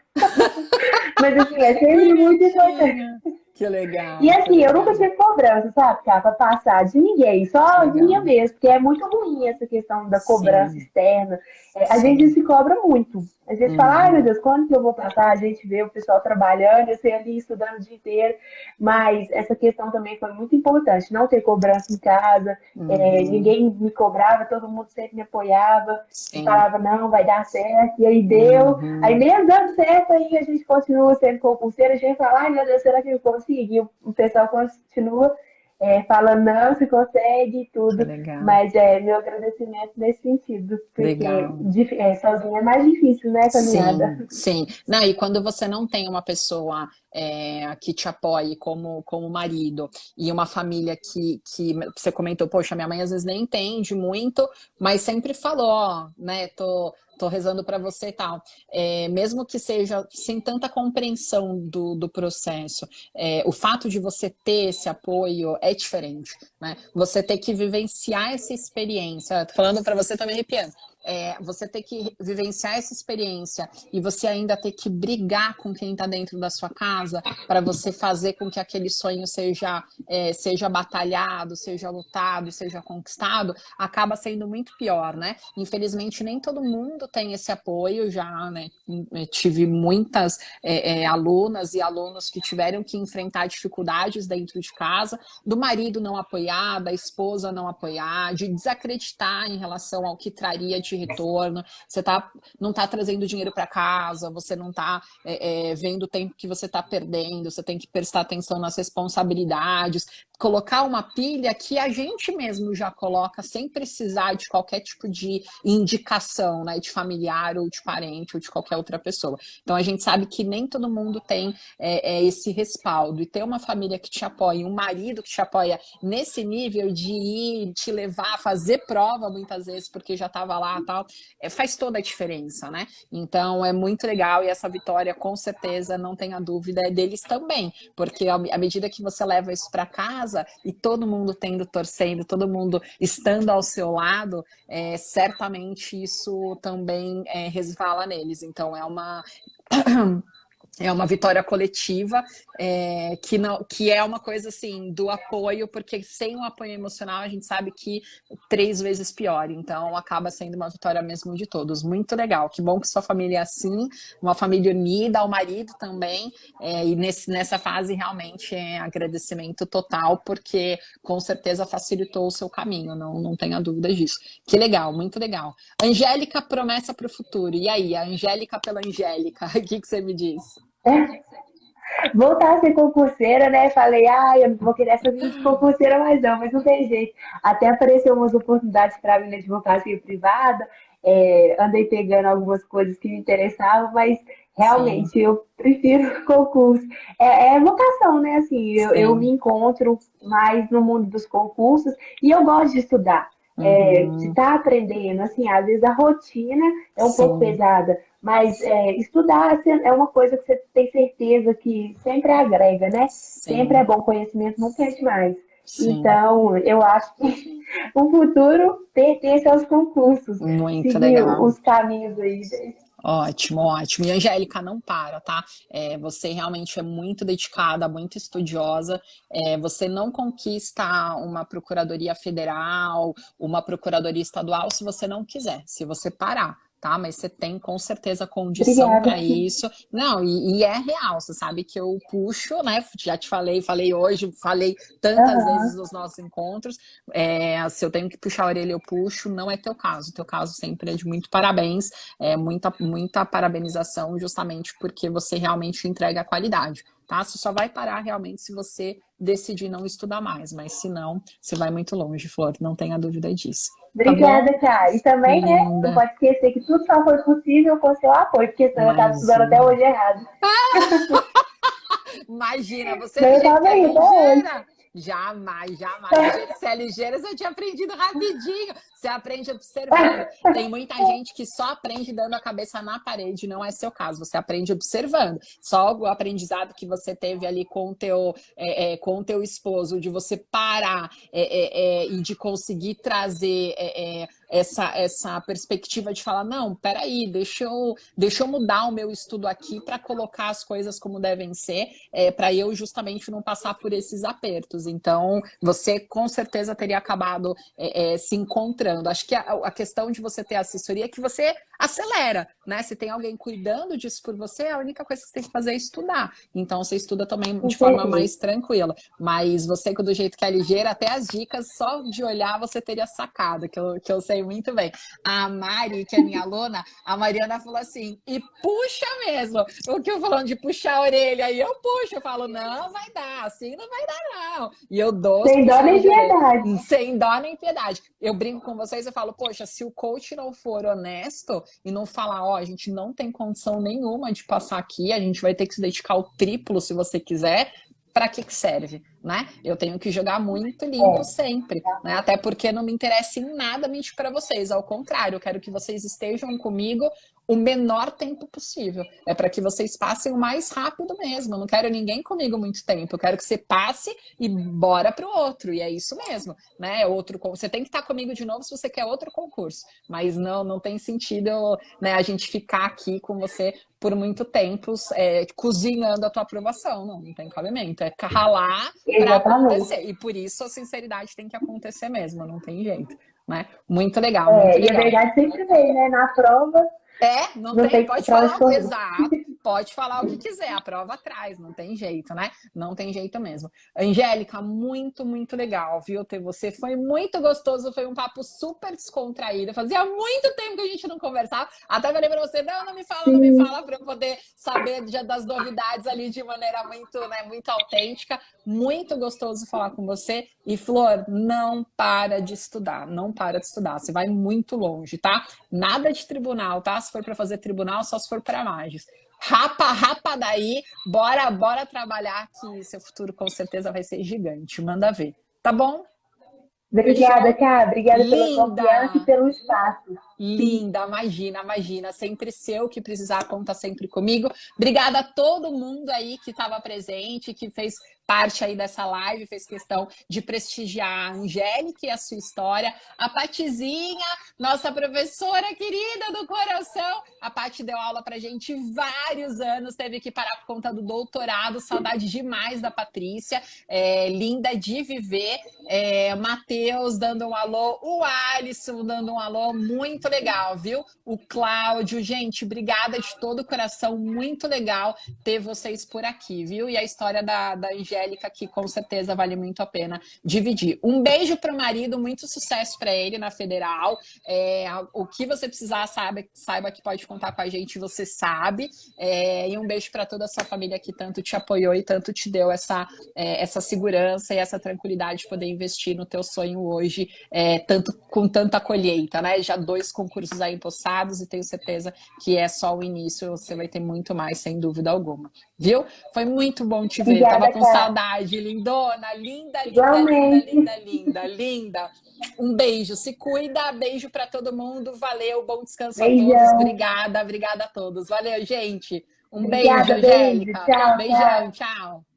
Mas assim, é sempre muito importante. Que legal. E assim, eu nunca tive cobrança, sabe, cara, pra passar de ninguém, só de minha mesmo, porque é muito ruim essa questão da cobrança externa. A gente se cobra muito. A gente fala, ai meu Deus, quando que eu vou passar? A gente vê o pessoal trabalhando, eu sei ali estudando o dia inteiro, mas essa questão também foi muito importante, não ter cobrança em casa, ninguém me cobrava, todo mundo sempre me apoiava, e falava, não, vai dar certo, e aí deu. Aí mesmo dando certo, aí a gente continua sendo concurseiro, a gente fala, ai meu Deus, será que eu consigo? E o pessoal continua falando, não, se consegue e tudo. Mas meu agradecimento nesse sentido, porque sozinho é mais difícil, né, caminhada? Sim. Não, e quando você não tem uma pessoa que te apoie como marido e uma família que você comentou, poxa, minha mãe às vezes nem entende muito, mas sempre falou, né, tô rezando para você e tal. Mesmo que seja sem tanta compreensão do processo, o fato de você ter esse apoio é diferente, né? Você ter que vivenciar essa experiência. Tô falando para você, tô me arrepiando. você ter que vivenciar essa experiência e você ainda ter que brigar com quem está dentro da sua casa para você fazer com que aquele sonho seja batalhado, seja lutado, seja conquistado, acaba sendo muito pior, né? Infelizmente, nem todo mundo tem esse apoio já, né? Tive muitas alunas e alunos que tiveram que enfrentar dificuldades dentro de casa, do marido não apoiar, da esposa não apoiar, de desacreditar em relação ao que traria de retorno. Você não está trazendo dinheiro para casa, você não está vendo o tempo que você está perdendo, você tem que prestar atenção nas responsabilidades, colocar uma pilha que a gente mesmo já coloca sem precisar de qualquer tipo de indicação, né, de familiar ou de parente ou de qualquer outra pessoa. Então a gente sabe que nem todo mundo tem esse respaldo, e ter uma família que te apoia, um marido que te apoia nesse nível de ir, te levar, fazer prova muitas vezes porque já estava lá e tal, faz toda a diferença, né? Então é muito legal, e essa vitória com certeza, não tenha dúvida, é deles também, porque à medida que você leva isso para casa e todo mundo torcendo, todo mundo estando ao seu lado, certamente isso também resvala neles. Então é uma vitória coletiva, que é uma coisa assim do apoio, porque sem o apoio emocional a gente sabe que 3 vezes pior, então acaba sendo uma vitória mesmo de todos. Muito legal, que bom que sua família é assim, uma família unida, o marido também, e nessa fase realmente é agradecimento total, porque com certeza facilitou o seu caminho, não tenha dúvida disso. Que legal, muito legal. Angélica, promessa para o futuro. E aí, a Angélica pela Angélica, o que você me diz? Voltar a ser concurseira, né? Falei, eu não vou querer essa vida de concurseira mais não, mas não tem jeito. Até apareceu umas oportunidades para mim na advocacia privada, andei pegando algumas coisas que me interessavam, mas Sim. realmente eu prefiro concurso. É vocação, né? Assim, eu me Sim. encontro mais no mundo dos concursos e eu gosto de estudar. De Uhum. estar aprendendo, assim, às vezes a rotina é um pouco Sim. pesada, mas estudar é uma coisa que você tem certeza que sempre agrega, né? Sempre é Sim. bom, conhecimento nunca é demais. Sim. Então, eu acho que o futuro pertence aos concursos, Muito seguir legal. os caminhos aí. Ótimo, ótimo. E a Angélica não para, tá? Você realmente é muito dedicada, muito estudiosa. Você não conquista uma procuradoria federal, uma procuradoria estadual se você não quiser, se você parar. Tá, mas você tem com certeza condição Obrigada. para isso. Não, e é real, você sabe que eu puxo, né? Já te falei hoje, falei tantas vezes Uhum. nos nossos encontros. Se eu tenho que puxar a orelha, eu puxo. Não é teu caso. Teu caso sempre é de muito parabéns, muita parabenização, justamente porque você realmente entrega a qualidade. Tá? Você só vai parar realmente se você decidir não estudar mais, mas se não, você vai muito longe, Flor, não tenha dúvida disso. Tá bom? Obrigada, Kai. E também, né, não Linda. pode esquecer que tudo só foi possível com seu apoio, porque senão eu estava estudando até Imagina. hoje errado. Imagina, você Senão do eu jeito que estava é aí até hoje. ligeira. Jamais, jamais. Do jeito que você é ligeira, você tinha aprendido rapidinho. Você aprende observando. Tem muita gente que só aprende dando a cabeça na parede, não é seu caso. Você aprende observando. Só o aprendizado que você teve ali com o teu esposo, de você parar e de conseguir trazer essa perspectiva de falar, não, peraí, deixa eu mudar o meu estudo aqui para colocar as coisas como devem ser, para eu justamente não passar por esses apertos. Então, você com certeza teria acabado se encontrando. Acho que a questão de você ter assessoria é que você acelera, né? Se tem alguém cuidando disso por você, a única coisa que você tem que fazer é estudar. Então, você estuda também Com de forma certeza. mais tranquila. Mas você, do jeito que é ligeira, até as dicas, só de olhar, você teria sacado, que eu sei muito bem. A Mari, que é minha aluna, a Mariana falou assim, e puxa mesmo. O que eu falando de puxar a orelha, aí eu puxo, eu falo, não vai dar, assim não vai dar, não. E eu dou os Sem dó puxões nem de orelha, piedade. sem dó nem piedade. Eu brinco com vocês, eu falo, poxa, se o coach não for honesto e não falar, ó, a gente não tem condição nenhuma de passar aqui, a gente vai ter que se dedicar ao triplo se você quiser, para que serve, né? Eu tenho que jogar muito limpo É. sempre, né? Até porque não me interessa em nada mentir para vocês, ao contrário, eu quero que vocês estejam comigo o menor tempo possível. É para que vocês passem o mais rápido mesmo. Eu não quero ninguém comigo muito tempo. Eu quero que você passe e bora para o outro. E é isso mesmo, né? Você tem que estar comigo de novo se você quer outro concurso. Mas não tem sentido, né, a gente ficar aqui com você por muito tempo cozinhando a tua aprovação. Não tem cabimento. É ralar para Exatamente. acontecer. E por isso a sinceridade tem que acontecer mesmo. Não tem jeito. Né? Muito legal, muito E a legal. verdade sempre vem, né? Na prova, Não não tem, tem pode prova falar, escondida. exato, pode falar o que quiser, a prova atrás, não tem jeito, né? Não tem jeito mesmo. Angélica, muito, muito legal, viu, ter você, foi muito gostoso, foi um papo super descontraído, fazia muito tempo que a gente não conversava, até falei pra você, não me fala, não me Sim, fala, pra eu poder saber das novidades ali de maneira muito, né, muito autêntica, muito gostoso falar com você, e Flor, não para de estudar, não para de estudar, você vai muito longe, tá? Nada de tribunal, tá? Se for para fazer tribunal, só se for para Magis. Rapa daí, bora trabalhar que seu futuro com certeza vai ser gigante. Manda ver. Tá bom? obrigada, Fechou? cara. Obrigada pela confiança e Linda! pelo espaço. Linda, imagina, sempre seu, que precisar, conta sempre comigo. Obrigada a todo mundo aí que estava presente, que fez parte aí dessa live, fez questão de prestigiar a Angélica e a sua história. A Patizinha, nossa professora querida do coração. A Pati deu aula pra gente vários anos, teve que parar por conta do doutorado, saudade demais da Patrícia, linda de viver. Matheus dando um alô, o Alisson dando um alô, muito legal, viu? O Cláudio, gente, obrigada de todo o coração, muito legal ter vocês por aqui, viu? E a história da Angélica, que com certeza vale muito a pena dividir. Um beijo para o marido, muito sucesso para ele na Federal. O que você precisar, saiba que pode contar com a gente, você sabe. E um beijo para toda a sua família que tanto te apoiou e tanto te deu essa segurança e essa tranquilidade de poder investir no teu sonho hoje, com tanta colheita, né? Já 2 concursos aí empossados e tenho certeza que é só o início, você vai ter muito mais, sem dúvida alguma, viu? Foi muito bom te ver, tava Obrigada, com cara. saudade, lindona, linda, linda, linda, Igualmente. linda, linda, linda. Um beijo, se cuida, beijo para todo mundo, valeu, bom descanso a todos, Beijão. obrigada a todos, valeu, gente. Um beijo, Obrigada, beijo. Angélica, Tchau, beijão, tchau. tchau.